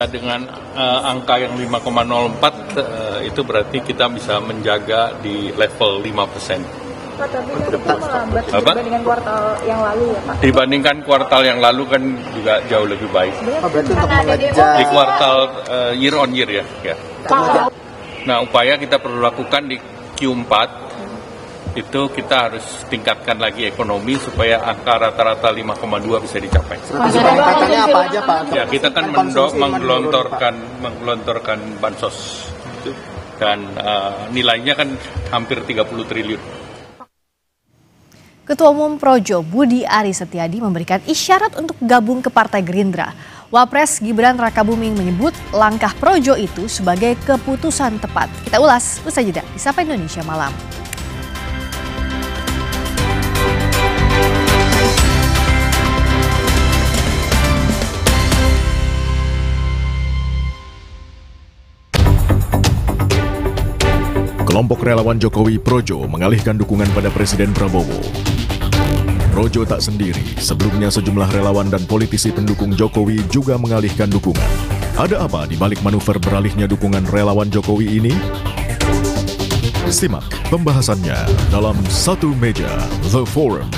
Speaker 16: Dengan angka yang 5,04 itu berarti kita bisa menjaga di level 5%.
Speaker 5: Pak, tapi kan itu melambat dibandingkan kuartal yang lalu ya Pak? Dibandingkan
Speaker 16: kuartal yang lalu kan juga jauh lebih baik.
Speaker 5: Berarti untuk mengejar
Speaker 16: di kuartal year on year ya. Nah, upaya kita perlu lakukan di Q4 itu kita harus tingkatkan lagi ekonomi supaya angka rata-rata 5,2 bisa dicapai.
Speaker 8: Katanya apa aja Pak?
Speaker 16: Ya, kita kan menggelontorkan bansos dan nilainya kan hampir 30 triliun.
Speaker 12: Ketua Umum Projo Budi Aris Setiadi memberikan isyarat untuk gabung ke Partai Gerindra. Wapres Gibran Rakabuming menyebut langkah Projo itu sebagai keputusan tepat. Kita ulas usai jeda di Sapa Indonesia Malam.
Speaker 6: Kelompok relawan Jokowi Projo mengalihkan dukungan pada Presiden Prabowo. Projo tak sendiri, sebelumnya sejumlah relawan dan politisi pendukung Jokowi juga mengalihkan dukungan. Ada apa di balik manuver beralihnya dukungan relawan Jokowi ini? Simak pembahasannya dalam Satu Meja The Forum,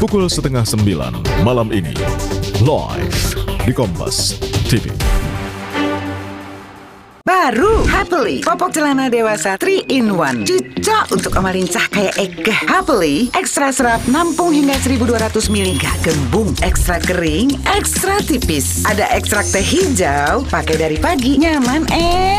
Speaker 6: pukul 8:30 malam ini, live di Kompas TV.
Speaker 20: Baru Happily popok celana dewasa 3-in-1, cocok untuk omalincah kayak Ega. Happily ekstra serat, nampung hingga 1200 ml, gak gembung, ekstra kering, ekstra tipis. Ada ekstrak teh hijau, pakai dari pagi, nyaman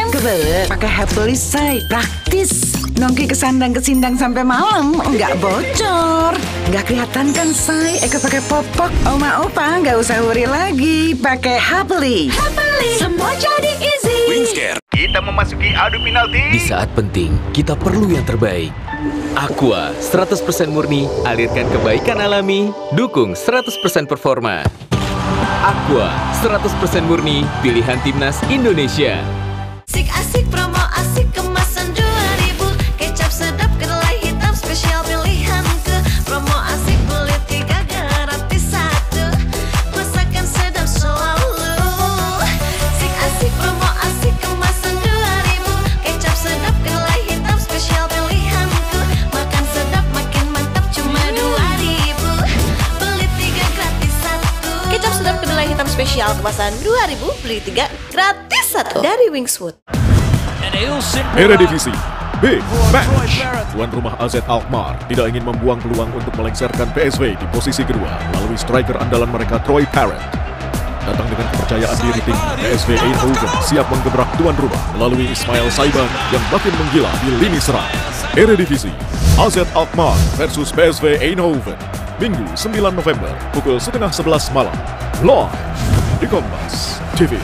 Speaker 20: kebelet. Pakai Happily say, praktis. Nongki kesandang-kesindang sampai malam, nggak bocor. Nggak kelihatan kan say, Eka pakai popok. Oma opa nggak usah worry lagi, pakai Happily. Happily, semua jadi easy.
Speaker 21: Wingscare, kita memasuki adu penalti. Di saat penting, kita perlu yang terbaik. Aqua, 100% murni, alirkan kebaikan alami, dukung 100% performa. Aqua, 100% murni, pilihan timnas Indonesia.
Speaker 22: Asik promo asik kemasan 2000, kecap sedap kedelai hitam spesial pilihanku. Promo asik beli 3 gratis 1, masakan sedap selalu. Asik promo asik kemasan 2000, kecap sedap kedelai hitam spesial pilihanku. Makan sedap makin mantap cuma 2000, beli 3 gratis 1. Kecap sedap kedelai hitam spesial kemasan 2000, beli 3 gratis 1 dari Wingswood.
Speaker 6: Eredivisie Big Match. Tuan rumah AZ Alkmaar tidak ingin membuang peluang untuk melengsarkan PSV di posisi kedua melalui striker andalan mereka Troy Parrott. Datang dengan kepercayaan diri tinggi, PSV Eindhoven siap menggebrak tuan rumah melalui Ismail Saiban yang makin menggila di lini serang. Eredivisie AZ Alkmaar versus PSV Eindhoven, Minggu 9 November pukul 10:30 malam, live di Kompas TV.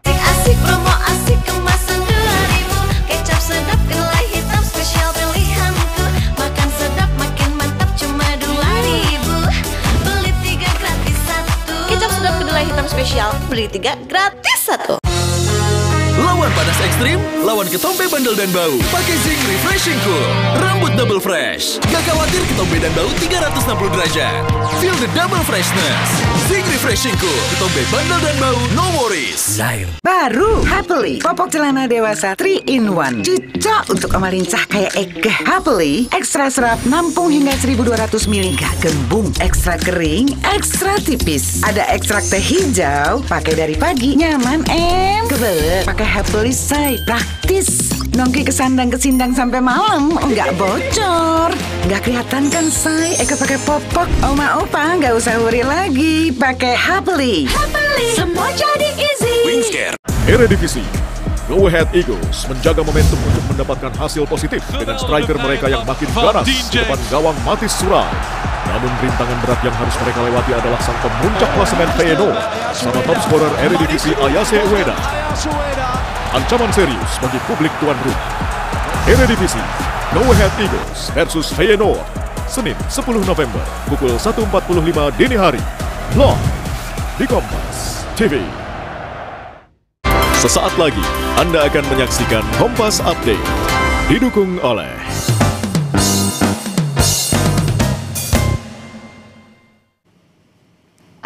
Speaker 22: Asik promo asik kemasan 2000, kecap sedap kedelai hitam spesial pilihanku. Makan sedap makin mantap cuma 2000, beli 3 gratis 1. Kecap sedap kedelai hitam spesial, beli 3 gratis 1.
Speaker 21: Lawan panas ekstrim, lawan ketombe bandel dan bau. Pakai Zing Refreshing Cool, rambut double fresh. Gak khawatir ketombe dan bau 360 derajat. Feel the double freshness. Zing Refreshing Cool, ketombe bandel dan bau, no worries.
Speaker 20: Baru Happily popok celana dewasa 3-in-1, cocok untuk omalincah kayak Ega. Happily ekstra serat, nampung hingga 1200 ml, gak gembung, ekstra kering, ekstra tipis. Ada ekstrak teh hijau, pakai dari pagi, nyaman kebelet. Pakai Happily say, praktis. Nongki kesandang-kesindang sampai malam, nggak bocor. Nggak kelihatan kan say, Eka pakai popok. Oma opa nggak usah worry lagi, pakai Happily.
Speaker 22: Happily, semua jadi easy.
Speaker 21: Wingscare.
Speaker 6: Eredivisie Go Ahead Eagles menjaga momentum untuk mendapatkan hasil positif dengan striker mereka yang makin ganas di depan gawang Matis Surai. Namun rintangan berat yang harus mereka lewati adalah sang pemuncak klasemen Feyenoord sama top scorer Eredivisie Ayase Ueda. Ancaman serius bagi publik tuan rumah. Eredivisie Go Ahead Eagles versus Feyenoord, Senin 10 November pukul 1.45 dini hari, live di Kompas TV. Sesaat lagi Anda akan menyaksikan Kompas Update, didukung oleh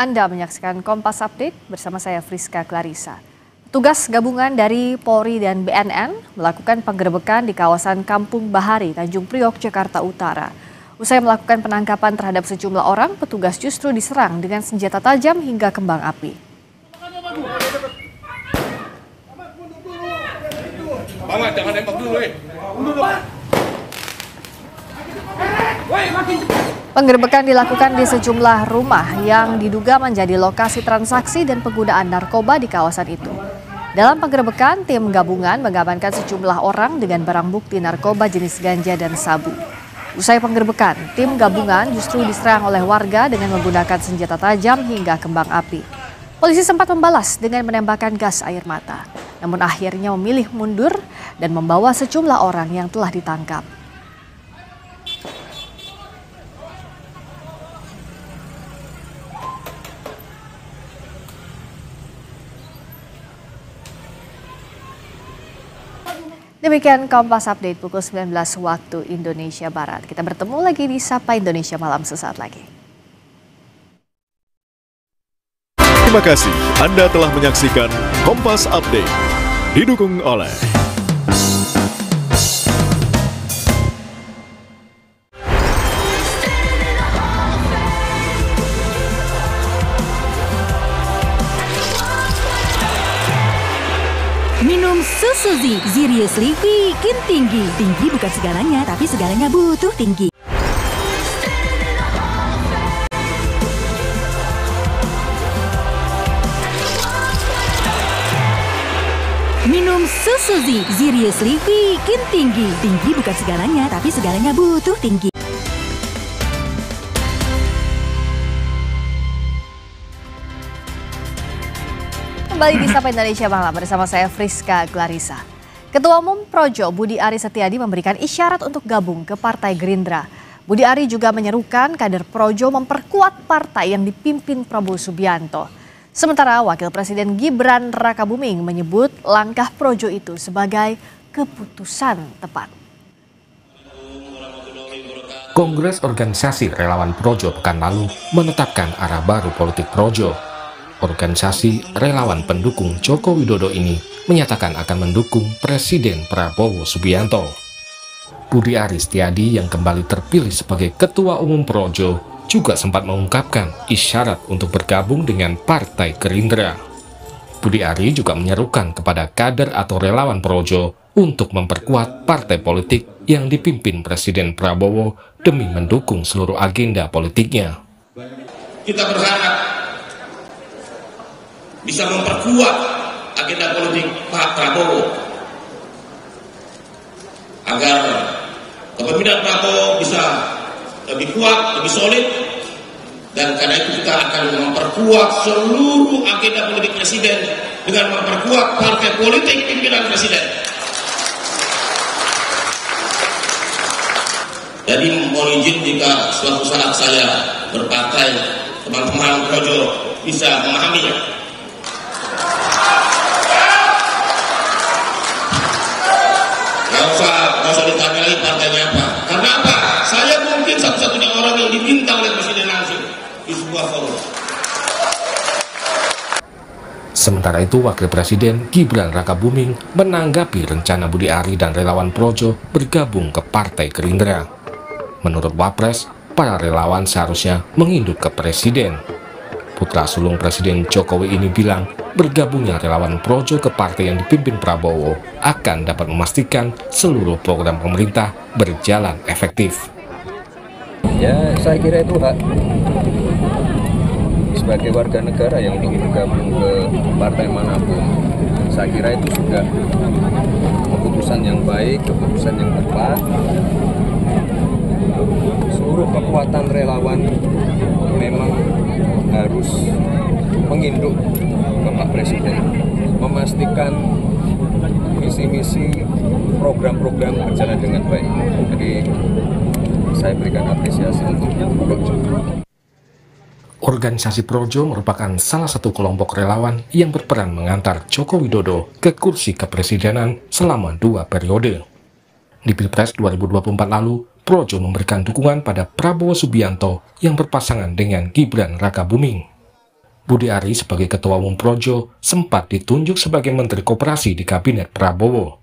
Speaker 12: Anda menyaksikan Kompas Update bersama saya Friska Clarissa. Petugas gabungan dari Polri dan BNN melakukan penggerebekan di kawasan Kampung Bahari, Tanjung Priok, Jakarta Utara. Usai melakukan penangkapan terhadap sejumlah orang, petugas justru diserang dengan senjata tajam hingga kembang api.
Speaker 16: Mamat, jangan nembak dulu,
Speaker 12: Penggerebekan dilakukan di sejumlah rumah yang diduga menjadi lokasi transaksi dan penggunaan narkoba di kawasan itu. Dalam penggerebekan, tim gabungan mengamankan sejumlah orang dengan barang bukti narkoba jenis ganja dan sabu. Usai penggerebekan, tim gabungan justru diserang oleh warga dengan menggunakan senjata tajam hingga kembang api. Polisi sempat membalas dengan menembakkan gas air mata, namun akhirnya memilih mundur dan membawa sejumlah orang yang telah ditangkap. Demikian Kompas Update pukul 19 waktu Indonesia Barat. Kita bertemu lagi di Sapa Indonesia Malam sesaat lagi.
Speaker 6: Terima kasih Anda telah menyaksikan Kompas Update. Didukung oleh
Speaker 9: Minum susu Zi, seriously bikin tinggi. Tinggi bukan segalanya, tapi segalanya butuh tinggi. Minum susu Zi, seriously bikin tinggi. Tinggi bukan segalanya, tapi segalanya butuh tinggi.
Speaker 12: Kembali di Sapa Indonesia Malam bersama saya Friska Clarissa. Ketua Umum Projo Budi Aris Setiadi memberikan isyarat untuk gabung ke Partai Gerindra. Budi Aris juga menyerukan kader Projo memperkuat partai yang dipimpin Prabowo Subianto. Sementara Wakil Presiden Gibran Rakabuming menyebut langkah Projo itu sebagai keputusan tepat.
Speaker 10: Kongres Organisasi Relawan Projo pekan lalu menetapkan arah baru politik Projo. Organisasi relawan pendukung Joko Widodo ini menyatakan akan mendukung Presiden Prabowo Subianto. Budi Aris Setiadi yang kembali terpilih sebagai Ketua Umum Projo juga sempat mengungkapkan isyarat untuk bergabung dengan Partai Gerindra. Budi Aris juga menyerukan kepada kader atau relawan Projo untuk memperkuat partai politik yang dipimpin Presiden Prabowo demi mendukung seluruh agenda politiknya.
Speaker 17: Kita berharap bisa memperkuat agenda politik Pak Prabowo agar kepemimpinan Prabowo bisa lebih kuat, lebih solid, dan karena itu kita akan memperkuat seluruh agenda politik Presiden dengan memperkuat partai politik pimpinan Presiden. Jadi mohon izin jika suatu saat saya berpartai, teman-teman Projo bisa memahaminya. Nggak usah ditanya lagi partainya apa. Karena apa? Saya mungkin satu-satunya orang yang diminta oleh Presiden langsung di sebuah forum.
Speaker 10: Sementara itu, Wakil Presiden Gibran Rakabuming menanggapi rencana Budi Aris dan relawan Projo bergabung ke Partai Gerindra. Menurut Wapres, para relawan seharusnya menginduk ke Presiden. Putra sulung Presiden Jokowi ini bilang, bergabungnya relawan Projo ke partai yang dipimpin Prabowo akan dapat memastikan seluruh program pemerintah berjalan efektif.
Speaker 23: Ya, saya kira itu hak sebagai warga negara yang ingin bergabung ke partai manapun. Saya kira itu sudah keputusan yang baik, keputusan yang tepat. Seluruh kekuatan relawan memang harus menginduk ke Pak Presiden, memastikan visi-misi program-program berjalan dengan baik. Jadi saya berikan apresiasi untuk Projo.
Speaker 10: Organisasi Projo merupakan salah satu kelompok relawan yang berperan mengantar Joko Widodo ke kursi kepresidenan selama 2 periode. Di Pilpres 2024 lalu, Projo memberikan dukungan pada Prabowo Subianto yang berpasangan dengan Gibran Rakabuming. Budi Ari sebagai Ketua Umum Projo sempat ditunjuk sebagai Menteri Koperasi di Kabinet Prabowo.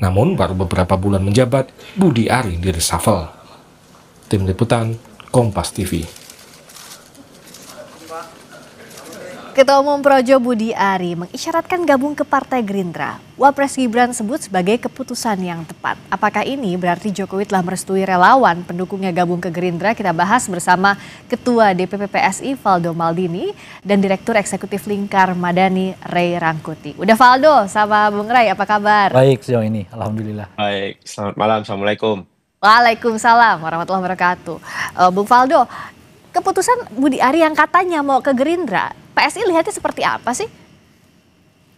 Speaker 10: Namun baru beberapa bulan menjabat, Budi Ari direshuffle. Tim Liputan, Kompas TV.
Speaker 12: Ketua Umum Projo Budi Ari mengisyaratkan gabung ke Partai Gerindra. Wapres Gibran sebut sebagai keputusan yang tepat. Apakah ini berarti Jokowi telah merestui relawan pendukungnya gabung ke Gerindra? Kita bahas bersama Ketua DPP PSI Valdo Maldini dan Direktur Eksekutif Lingkar Madani Ray Rangkuti. Udah Valdo sama Bung Ray, apa kabar?
Speaker 1: Baik sejauh ini, alhamdulillah.
Speaker 7: Baik, selamat malam, assalamualaikum.
Speaker 12: Waalaikumsalam warahmatullahi wabarakatuh. Bung Valdo, keputusan Budi Ari yang katanya mau ke Gerindra, PSI lihatnya seperti apa sih?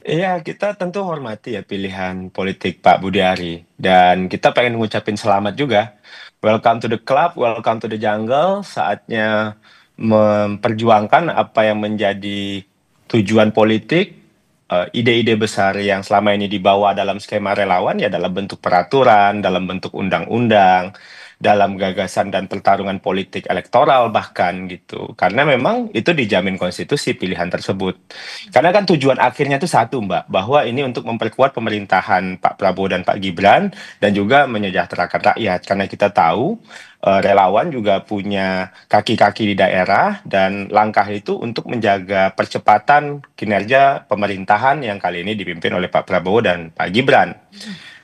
Speaker 7: Iya, kita tentu hormati ya pilihan politik Pak Budi Ari. Dan kita pengen ngucapin selamat juga. Welcome to the club, welcome to the jungle. Saatnya memperjuangkan apa yang menjadi tujuan politik, ide-ide besar yang selama ini dibawa dalam skema relawan ya dalam bentuk peraturan, dalam bentuk undang-undang, dalam gagasan dan pertarungan politik elektoral bahkan gitu. Karena memang itu dijamin konstitusi pilihan tersebut. Karena kan tujuan akhirnya itu satu Mbak, bahwa ini untuk memperkuat pemerintahan Pak Prabowo dan Pak Gibran dan juga menyejahterakan rakyat. Karena kita tahu relawan juga punya kaki-kaki di daerah dan langkah itu untuk menjaga percepatan kinerja pemerintahan yang kali ini dipimpin oleh Pak Prabowo dan Pak Gibran.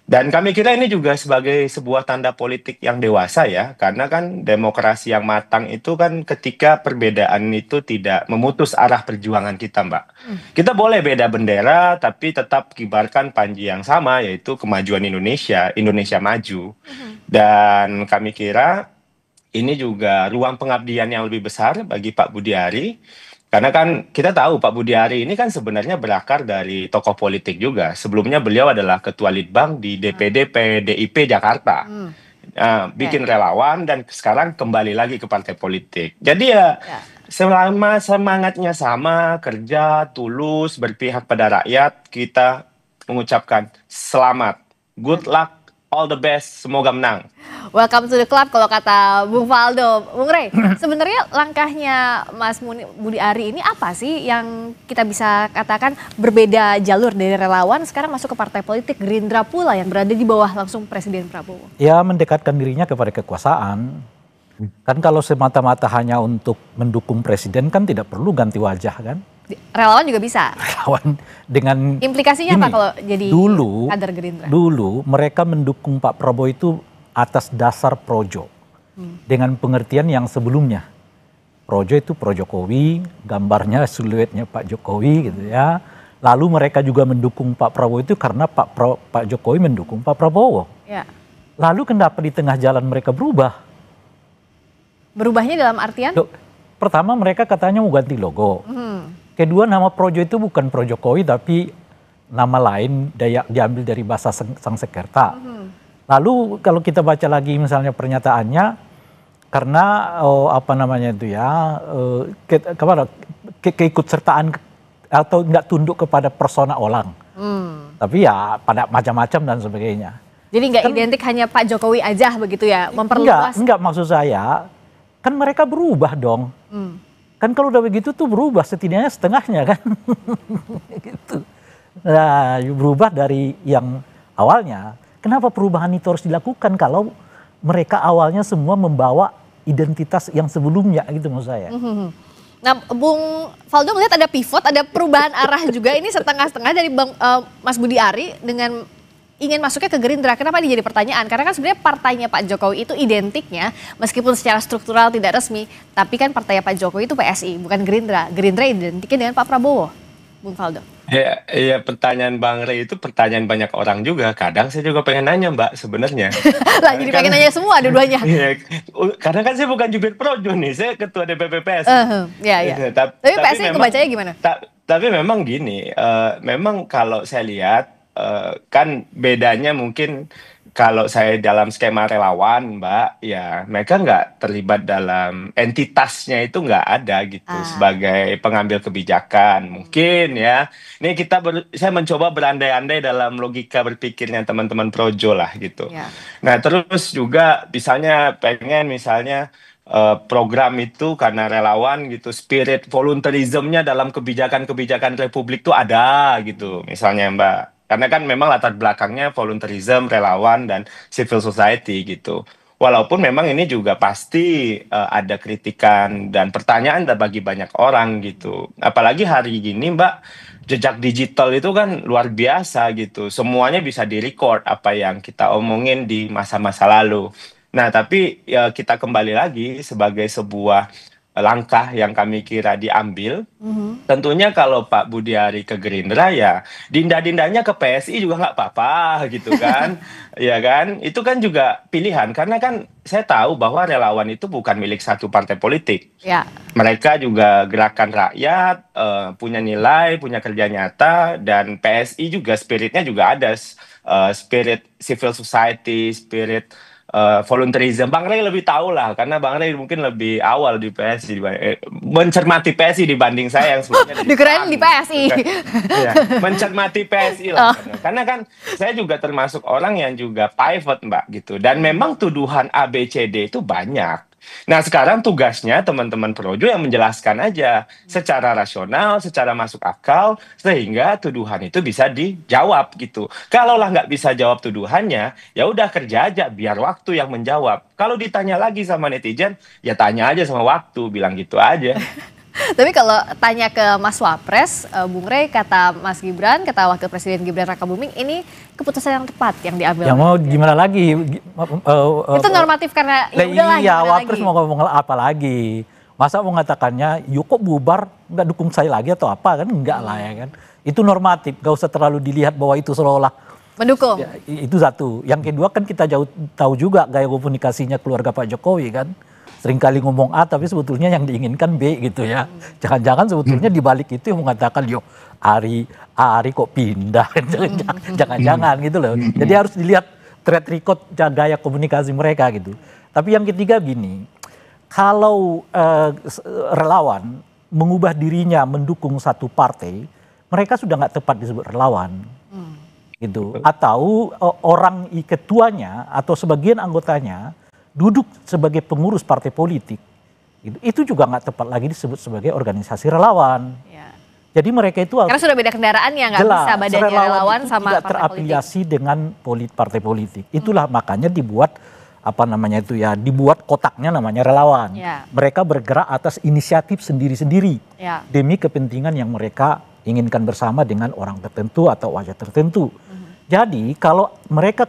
Speaker 7: Dan kami kira ini juga sebagai sebuah tanda politik yang dewasa ya, karena kan demokrasi yang matang itu kan ketika perbedaan itu tidak memutus arah perjuangan kita Mbak. Kita boleh beda bendera tapi tetap kibarkan panji yang sama yaitu kemajuan Indonesia, Indonesia maju. Dan kami kira ini juga ruang pengabdian yang lebih besar bagi Pak Budi Ari. Karena kan kita tahu Pak Budi Ari ini kan sebenarnya berakar dari tokoh politik juga. Sebelumnya beliau adalah Ketua Litbang di DPD PDIP Jakarta. Bikin relawan dan sekarang kembali lagi ke partai politik. Jadi ya selama semangatnya sama, kerja, tulus, berpihak pada rakyat, kita mengucapkan selamat, good luck, all the best, semoga menang.
Speaker 12: Welcome to the club kalau kata Bung Valdo. Bung Ray, sebenarnya langkahnya Mas Budi Ari ini apa sih yang kita bisa katakan berbeda jalur dari relawan sekarang masuk ke partai politik Gerindra pula yang berada di bawah langsung Presiden Prabowo?
Speaker 1: Ya mendekatkan dirinya kepada kekuasaan. Kan kalau semata-mata hanya untuk mendukung presiden kan tidak perlu ganti wajah kan?
Speaker 12: Relawan juga bisa.
Speaker 1: Relawan dengan
Speaker 12: implikasinya
Speaker 1: ini,
Speaker 12: apa kalau jadi kader Gerindra?
Speaker 1: Dulu mereka mendukung Pak Prabowo itu atas dasar projo. Dengan pengertian yang sebelumnya. Projo itu pro Jokowi, gambarnya siluetnya Pak Jokowi gitu ya. Lalu mereka juga mendukung Pak Prabowo itu karena Pak Jokowi mendukung Pak Prabowo.
Speaker 12: Ya.
Speaker 1: Lalu kenapa di tengah jalan mereka berubah?
Speaker 12: Berubahnya dalam artian?
Speaker 1: Pertama mereka katanya mau ganti logo. Kedua nama Projo itu bukan Pro Jokowi tapi nama lain diambil dari bahasa Sangsekerta. Lalu kalau kita baca lagi misalnya pernyataannya karena apa namanya itu ya keikutsertaan atau nggak tunduk kepada persona orang. Tapi ya pada macam-macam dan sebagainya.
Speaker 12: Jadi nggak identik hanya Pak Jokowi aja begitu ya, memperluas?
Speaker 1: Enggak maksud saya kan mereka berubah dong. Kan kalau udah begitu tuh berubah setidaknya setengahnya kan. Gitu. Nah, berubah dari yang awalnya. Kenapa perubahan itu harus dilakukan kalau mereka awalnya semua membawa identitas yang sebelumnya gitu maksud saya.
Speaker 12: Nah, Bung Valdo melihat ada pivot, ada perubahan arah juga ini setengah-setengah dari Mas Budi Ari dengan ingin masuknya ke Gerindra. Kenapa ini jadi pertanyaan? Karena kan sebenarnya partainya Pak Jokowi itu identiknya meskipun secara struktural tidak resmi, tapi kan partainya Pak Jokowi itu PSI, bukan Gerindra. Gerindra identiknya dengan Pak Prabowo, Bung Valdo.
Speaker 7: Ya, pertanyaan Bang Ray itu pertanyaan banyak orang juga. Kadang saya juga pengen nanya Mbak sebenarnya.
Speaker 12: Lah jadi pengen nanya semua dua-duanya.
Speaker 7: Iya, karena kan saya bukan jubir Projo nih, saya ketua DPP PSI.
Speaker 12: Iya. Tapi PSI kebacanya gimana?
Speaker 7: Tapi memang gini, memang kalau saya lihat kan bedanya mungkin kalau saya dalam skema relawan Mbak, ya mereka nggak terlibat dalam entitasnya itu nggak ada gitu sebagai pengambil kebijakan mungkin ya. Ini saya mencoba berandai-andai dalam logika berpikirnya teman-teman Projo lah gitu. Nah terus juga misalnya pengen program itu karena relawan gitu, spirit volunteerismnya dalam kebijakan-kebijakan Republik tuh ada gitu, misalnya Mbak. Karena kan memang latar belakangnya volunteerism, relawan, dan civil society gitu. Walaupun memang ini juga pasti ada kritikan dan pertanyaan bagi banyak orang gitu. Apalagi hari ini Mbak, jejak digital itu kan luar biasa gitu. Semuanya bisa direcord apa yang kita omongin di masa-masa lalu. Nah, tapi kita kembali lagi sebagai sebuah langkah yang kami kira diambil. Tentunya kalau Pak Budiari ke Gerindra ya dinda-dindanya ke PSI juga nggak apa-apa gitu kan. Ya kan, itu kan juga pilihan. Karena kan saya tahu bahwa relawan itu bukan milik satu partai politik.
Speaker 12: Ya.
Speaker 7: Mereka juga gerakan rakyat, punya nilai, punya kerja nyata, dan PSI juga spiritnya juga ada. Spirit civil society, spirit volunteerism. Bang Rey lebih tahu lah, karena Bang Rey mungkin lebih awal di PSI, mencermati PSI dibanding saya yang sebelumnya
Speaker 12: dikirain di PSI.
Speaker 7: Ya, mencermati PSI lah. Karena kan saya juga termasuk orang yang juga pivot Mbak gitu. Dan memang tuduhan ABCD itu banyak. Nah sekarang tugasnya teman-teman Projo yang menjelaskan aja secara rasional, secara masuk akal, sehingga tuduhan itu bisa dijawab gitu. Kalaulah nggak bisa jawab tuduhannya, ya udah kerja aja, biar waktu yang menjawab. Kalau ditanya lagi sama netizen, ya tanya aja sama waktu, bilang gitu aja.
Speaker 12: Tapi kalau tanya ke Mas Wapres, Bung Rey, kata Mas Gibran, kata Wakil Presiden Gibran Rakabuming, ini keputusan yang tepat yang diambil.
Speaker 1: Ya mau gimana lagi?
Speaker 12: Itu normatif karena ya udahlah.
Speaker 1: Iya, Wapres mau ngomong apa lagi? Masa mau mengatakannya, yuk kok bubar, nggak dukung saya lagi atau apa kan? Enggak lah ya kan. Itu normatif, nggak usah terlalu dilihat bahwa itu seolah-olah
Speaker 12: mendukung.
Speaker 1: Ya, itu satu. Yang kedua kan kita tahu juga gaya komunikasinya keluarga Pak Jokowi kan. Seringkali ngomong A tapi sebetulnya yang diinginkan B gitu ya. Jangan-jangan sebetulnya di balik itu yang mengatakan yo Ari kok pindah. Jangan-jangan gitu loh. Jadi harus dilihat track record gaya komunikasi mereka gitu. Tapi yang ketiga gini, kalau relawan mengubah dirinya mendukung satu partai, mereka sudah nggak tepat disebut relawan. Gitu. Atau orang ketuanya atau sebagian anggotanya duduk sebagai pengurus partai politik, itu juga nggak tepat lagi disebut sebagai organisasi relawan. Ya. Jadi mereka itu
Speaker 12: karena sudah beda kendaraan ya, nggak bisa badannya relawan sama
Speaker 1: tidak terafiliasi dengan partai politik. Itulah makanya dibuat dibuat kotaknya namanya relawan. Ya. Mereka bergerak atas inisiatif sendiri-sendiri demi kepentingan yang mereka inginkan bersama dengan orang tertentu atau wajah tertentu. Jadi kalau mereka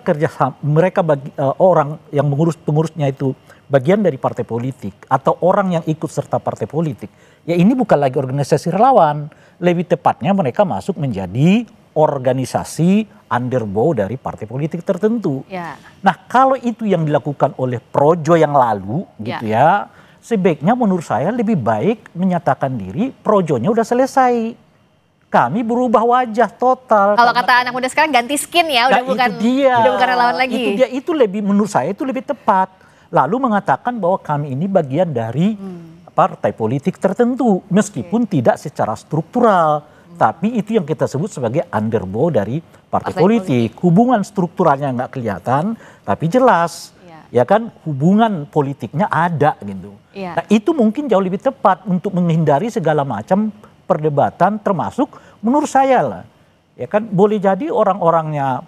Speaker 1: orang yang pengurusnya itu bagian dari partai politik atau orang yang ikut serta partai politik, ya ini bukan lagi organisasi relawan. Lebih tepatnya mereka masuk menjadi organisasi underbow dari partai politik tertentu. Ya. Nah kalau itu yang dilakukan oleh Projo yang lalu gitu ya, sebaiknya menurut saya lebih baik menyatakan diri Projonya udah selesai. Kami berubah wajah total.
Speaker 12: Kalau kata anak muda sekarang ganti skin ya, udah bukan relawan lagi.
Speaker 1: Itu lebih menurut saya itu lebih tepat. Lalu mengatakan bahwa kami ini bagian dari partai politik tertentu, meskipun tidak secara struktural, tapi itu yang kita sebut sebagai underbow dari partai politik. Hubungan strukturalnya nggak kelihatan, tapi jelas, ya kan hubungan politiknya ada gitu. Nah itu mungkin jauh lebih tepat untuk menghindari segala macam perdebatan, termasuk menurut saya lah, ya kan boleh jadi orang-orangnya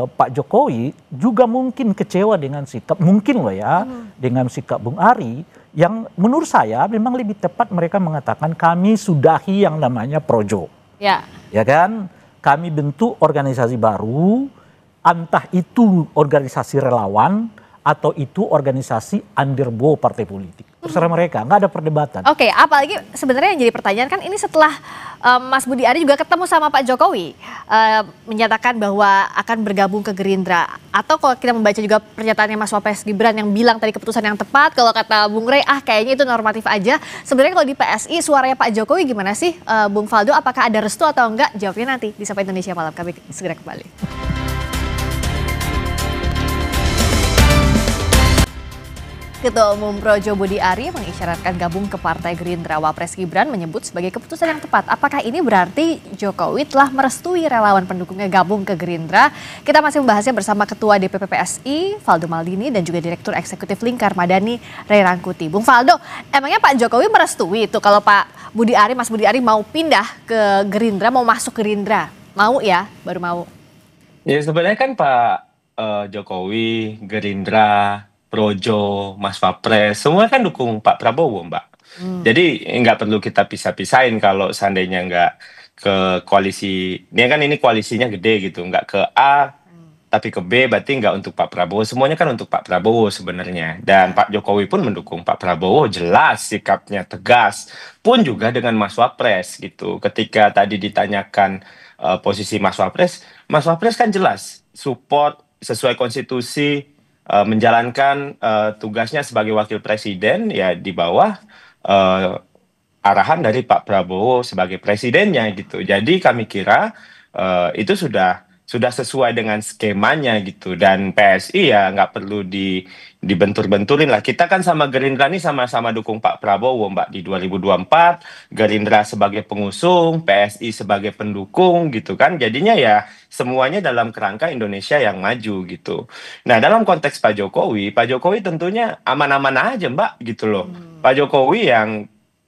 Speaker 1: Pak Jokowi juga mungkin kecewa dengan sikap, mungkin loh ya, dengan sikap Bung Ari, yang menurut saya memang lebih tepat mereka mengatakan kami sudahi yang namanya Projo, ya kan, kami bentuk organisasi baru, entah itu organisasi relawan atau itu organisasi underbow partai politik. Terserah mereka, nggak ada perdebatan.
Speaker 12: Oke, apalagi sebenarnya yang jadi pertanyaan kan ini setelah Mas Budi Ari juga ketemu sama Pak Jokowi, menyatakan bahwa akan bergabung ke Gerindra. Atau kalau kita membaca juga pernyataannya Mas Wapres Gibran yang bilang tadi keputusan yang tepat, kalau kata Bung Rey, kayaknya itu normatif aja. Sebenarnya kalau di PSI suaranya Pak Jokowi gimana sih, Bung Faldo? Apakah ada restu atau enggak? Jawabnya nanti di Sapa Indonesia Malam. Kami segera kembali. Ketua Umum Projo Budi Ari mengisyaratkan gabung ke Partai Gerindra. Wapres Gibran menyebut sebagai keputusan yang tepat. Apakah ini berarti Jokowi telah merestui relawan pendukungnya gabung ke Gerindra? Kita masih membahasnya bersama Ketua DPP PSI, Valdo Maldini, dan juga Direktur Eksekutif Lingkar Madani, Ray Rangkuti. Bung Valdo, emangnya Pak Jokowi merestui itu kalau Pak Budi Ari, Mas Budi Ari mau pindah ke Gerindra, mau masuk Gerindra? Mau ya, baru mau.
Speaker 7: Ya sebenarnya kan Pak Jokowi, Gerindra, Projo, Mas Wapres, semua kan dukung Pak Prabowo, Mbak. Jadi nggak perlu kita pisah-pisahin kalau seandainya nggak ke koalisi, ini koalisinya gede gitu, nggak ke A, tapi ke B, berarti nggak untuk Pak Prabowo. Semuanya kan untuk Pak Prabowo sebenarnya. Dan Pak Jokowi pun mendukung Pak Prabowo, jelas sikapnya tegas. Pun juga dengan Mas Wapres gitu. Ketika tadi ditanyakan posisi Mas Wapres kan jelas support sesuai konstitusi, menjalankan tugasnya sebagai wakil presiden ya di bawah arahan dari Pak Prabowo sebagai presidennya gitu. Jadi kami kira itu sudah sesuai dengan skemanya gitu, dan PSI ya nggak perlu dibentur-benturin lah. Kita kan sama Gerindra nih sama-sama dukung Pak Prabowo, Mbak, di 2024, Gerindra sebagai pengusung, PSI sebagai pendukung gitu kan. Jadinya ya semuanya dalam kerangka Indonesia yang maju gitu. Nah, dalam konteks Pak Jokowi tentunya aman-aman aja, Mbak, gitu loh. Pak Jokowi yang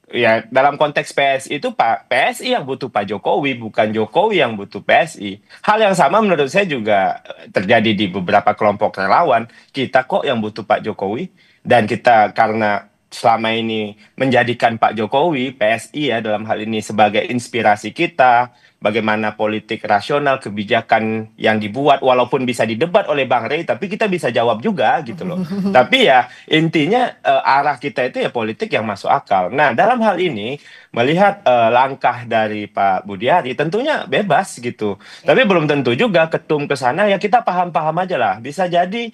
Speaker 7: ya dalam konteks PSI itu PSI yang butuh Pak Jokowi, bukan Jokowi yang butuh PSI. Hal yang sama menurut saya juga terjadi di beberapa kelompok relawan. Kita kok yang butuh Pak Jokowi, dan kita karena selama ini menjadikan Pak Jokowi, PSI ya dalam hal ini sebagai inspirasi kita, bagaimana politik rasional, kebijakan yang dibuat, walaupun bisa didebat oleh Bang Rey, tapi kita bisa jawab juga gitu loh. Tapi ya intinya arah kita itu ya politik yang masuk akal. Nah, dalam hal ini melihat langkah dari Pak Budi Ari tentunya bebas gitu. Tapi belum tentu juga ketum ke sana, ya kita paham-paham aja lah. Bisa jadi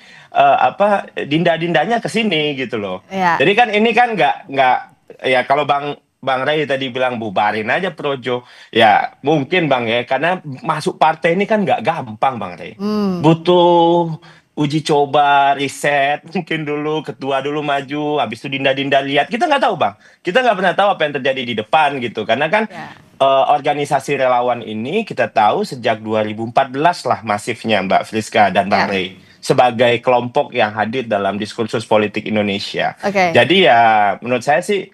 Speaker 7: dinda-dindanya ke sini gitu loh. Ya. Jadi kan ini kan nggak ya kalau Bang Ray tadi bilang bubarin aja Projo. Ya mungkin Bang ya, karena masuk partai ini kan nggak gampang Bang Ray. Butuh uji coba, riset, mungkin dulu ketua dulu maju, habis itu dinda-dinda lihat. Kita nggak tahu Bang. Kita nggak pernah tahu apa yang terjadi di depan gitu. Karena kan organisasi relawan ini kita tahu sejak 2014 lah masifnya Mbak Friska dan Bang Ray. Sebagai kelompok yang hadir dalam diskursus politik Indonesia. Jadi ya menurut saya sih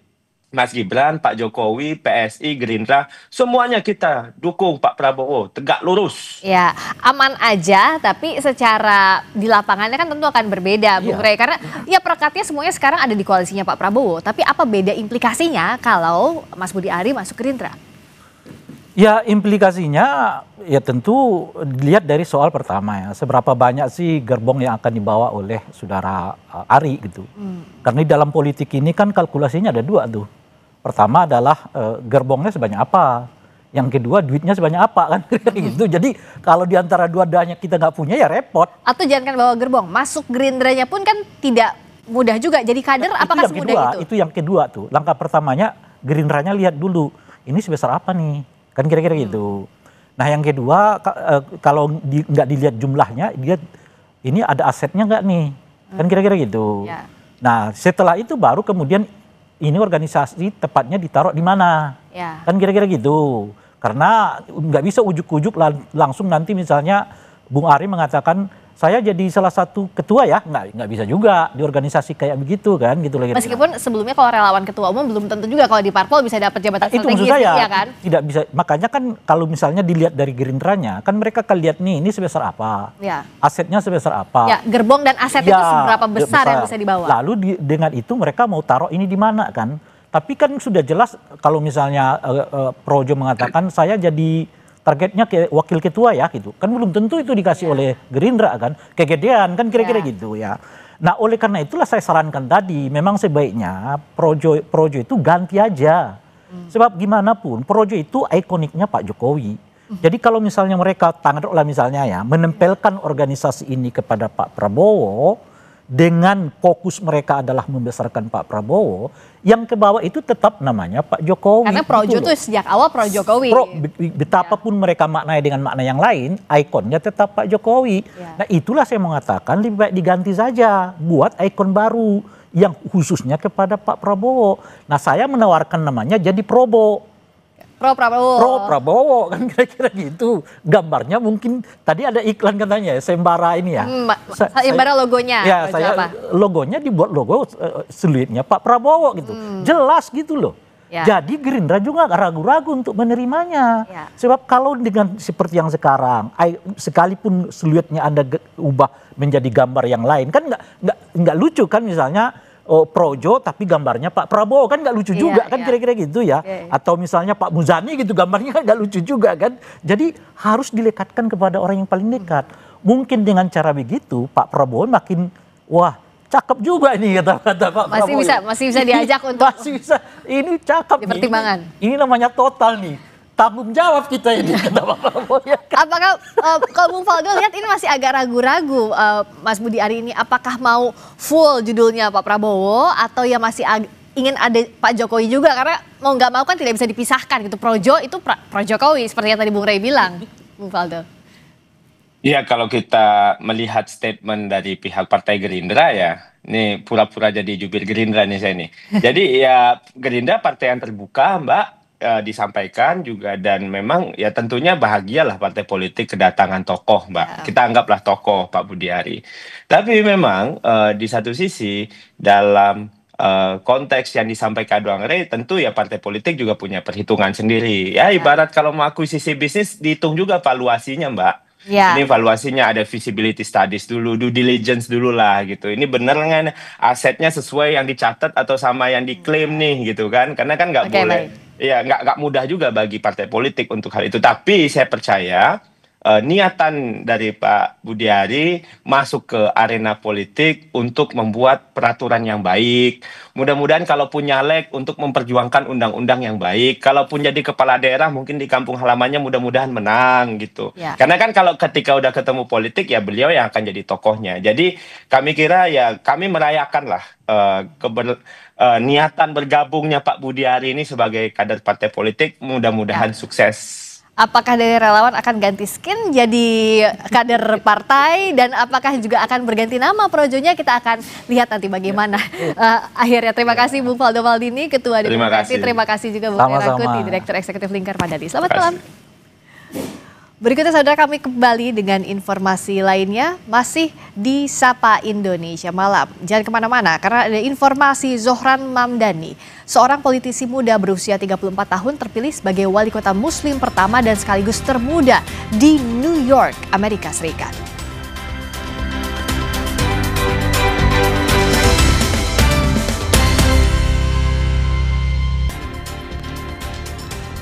Speaker 7: Mas Gibran, Pak Jokowi, PSI, Gerindra, semuanya kita dukung Pak Prabowo, tegak lurus.
Speaker 12: Ya, aman aja, tapi secara di lapangannya kan tentu akan berbeda, Bung Rey. Karena ya perekatnya semuanya sekarang ada di koalisinya Pak Prabowo. Tapi apa beda implikasinya kalau Mas Budi Ari masuk Gerindra?
Speaker 1: Ya implikasinya ya tentu dilihat dari soal pertama ya. Seberapa banyak sih gerbong yang akan dibawa oleh saudara Ari gitu. Karena di dalam politik ini kan kalkulasinya ada dua tuh. Pertama adalah gerbongnya sebanyak apa, yang kedua duitnya sebanyak apa kan gitu. Jadi kalau di antara dua-duanya kita nggak punya ya repot.
Speaker 12: Atau jangan kan bawa gerbong, masuk Gerindranya pun kan tidak mudah juga. Jadi kader apakah semudah itu?
Speaker 1: Itu yang kedua tuh. Langkah pertamanya Gerindranya lihat dulu ini sebesar apa nih, kan kira-kira gitu. Nah yang kedua kalau nggak dilihat jumlahnya, dia ini ada asetnya nggak nih, kan kira-kira gitu. Nah setelah itu baru kemudian ini organisasi tepatnya ditaruh di mana, kan kira-kira gitu. Karena nggak bisa ujuk-ujuk langsung nanti misalnya Bung Ari mengatakan saya jadi salah satu ketua ya, nggak bisa juga di organisasi kayak begitu kan gitu lagi.
Speaker 12: Meskipun sebelumnya kalau relawan ketua umum belum tentu juga kalau di parpol bisa dapat jabatan strategis ya kan.
Speaker 1: Tidak bisa, makanya kan kalau misalnya dilihat dari Gerindranya kan mereka akan lihat nih ini sebesar apa, asetnya sebesar apa.
Speaker 12: Ya, gerbong dan aset itu seberapa besar yang bisa dibawa.
Speaker 1: Lalu dengan itu mereka mau taruh ini di mana kan. Tapi kan sudah jelas kalau misalnya Projo mengatakan saya jadi targetnya wakil ketua ya gitu. Kan belum tentu itu dikasih oleh Gerindra kan. Kegedean kan kira-kira gitu ya. Nah oleh karena itulah saya sarankan tadi. Memang sebaiknya Projo itu ganti aja. Sebab gimana pun Projo itu ikoniknya Pak Jokowi. Jadi kalau misalnya mereka taruhlah misalnya ya menempelkan organisasi ini kepada Pak Prabowo. Dengan fokus mereka adalah membesarkan Pak Prabowo, yang ke bawah itu tetap namanya Pak Jokowi.
Speaker 12: Karena Projo itu sejak awal Pro Jokowi.
Speaker 1: Betapapun mereka maknanya dengan makna yang lain, ikonnya tetap Pak Jokowi. Nah itulah saya mengatakan lebih baik diganti saja, buat ikon baru. yang khususnya kepada Pak Prabowo. Nah, saya menawarkan namanya jadi Probo.
Speaker 12: Pro Prabowo.
Speaker 1: Pro Prabowo kan kira-kira gitu. Gambarnya mungkin tadi ada iklan katanya ya, Sembara ini ya.
Speaker 12: Sembara logonya.
Speaker 1: Ya, logonya dibuat logo seluitnya Pak Prabowo gitu. Jelas gitu loh. Ya. Jadi Gerindra juga ragu-ragu untuk menerimanya. Ya. Sebab kalau dengan seperti yang sekarang, sekalipun seluitnya Anda ubah menjadi gambar yang lain, kan nggak lucu kan misalnya Projo tapi gambarnya Pak Prabowo, kan nggak lucu juga kan kira-kira gitu ya. Atau misalnya Pak Muzani gitu gambarnya kan nggak lucu juga kan. Jadi harus dilekatkan kepada orang yang paling dekat. Mungkin dengan cara begitu Pak Prabowo makin wah cakep juga ini kata Pak Prabowo.
Speaker 12: Masih bisa diajak untuk
Speaker 1: masih bisa. Ini cakep nih.
Speaker 12: Pertimbangan.
Speaker 1: Ini namanya total nih. Tanggung jawab kita ini kata Pak Prabowo ya kan?
Speaker 12: Apakah kalau Bung Faldo lihat ini masih agak ragu-ragu Mas Budi Ari ini, apakah mau full judulnya Pak Prabowo atau ya masih ingin ada Pak Jokowi juga, karena mau nggak mau kan tidak bisa dipisahkan gitu. Projo itu Pro Jokowi seperti yang tadi Bung Rey bilang, Bung Faldo.
Speaker 7: Iya, kalau kita melihat statement dari pihak Partai Gerindra ya, ini pura-pura jadi jubir Gerindra nih saya nih. Jadi ya Gerindra partai yang terbuka Mbak, disampaikan juga, dan memang ya tentunya bahagialah partai politik kedatangan tokoh Mbak. Kita anggaplah tokoh Pak Budi Ari. Tapi memang di satu sisi dalam konteks yang disampaikan Bang Rey, tentu ya partai politik juga punya perhitungan sendiri. Ya ibarat kalau mau akuisisi bisnis dihitung juga valuasinya Mbak. Ini valuasinya ada feasibility studies dulu, due diligence dulu lah gitu. Ini bener kan asetnya sesuai yang dicatat atau sama yang diklaim nih gitu kan. Karena kan nggak boleh. Ya nggak mudah juga bagi partai politik untuk hal itu. Tapi saya percaya niatan dari Pak Budi Ari masuk ke arena politik untuk membuat peraturan yang baik. Mudah-mudahan kalaupun nyalek untuk memperjuangkan undang-undang yang baik. Kalaupun jadi kepala daerah mungkin di kampung halamannya mudah-mudahan menang gitu. Ya. Karena kan kalau ketika udah ketemu politik ya beliau yang akan jadi tokohnya. Jadi kami kira ya kami merayakan lah niatan bergabungnya Pak Budi Ari ini sebagai kader partai politik. Mudah-mudahan sukses.
Speaker 12: Apakah dari relawan akan ganti skin jadi kader partai, dan apakah juga akan berganti nama Projonya, kita akan lihat nanti bagaimana akhirnya. Terima kasih Bung Faldo Maldini, Ketua Demokrasi. Terima kasih juga Bung Herakuti, Direktur Eksekutif Lingkar Madani. Selamat malam. Berikutnya saudara, kami kembali dengan informasi lainnya masih di Sapa Indonesia Malam. Jangan kemana-mana karena ada informasi Zohran Mamdani, seorang politisi muda berusia 34 tahun terpilih sebagai wali kota muslim pertama dan sekaligus termuda di New York, Amerika Serikat.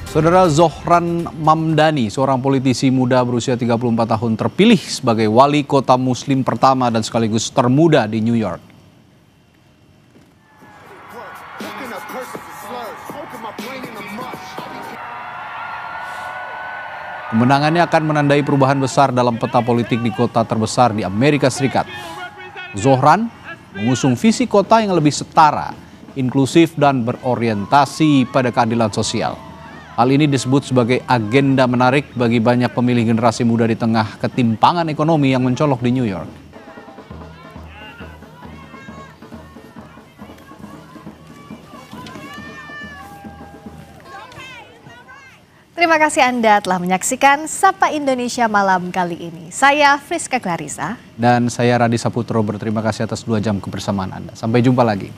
Speaker 2: Saudara, Zohran Mamdani, seorang politisi muda berusia 34 tahun terpilih sebagai wali kota muslim pertama dan sekaligus termuda di New York. Kemenangannya akan menandai perubahan besar dalam peta politik di kota terbesar di Amerika Serikat. Zohran mengusung visi kota yang lebih setara, inklusif dan berorientasi pada keadilan sosial. Hal ini disebut sebagai agenda menarik bagi banyak pemilih generasi muda di tengah ketimpangan ekonomi yang mencolok di New York.
Speaker 12: Terima kasih Anda telah menyaksikan Sapa Indonesia Malam kali ini. Saya Friska Clarissa.
Speaker 2: Dan saya Radi Saputro, berterima kasih atas 2 jam kebersamaan Anda. Sampai jumpa lagi.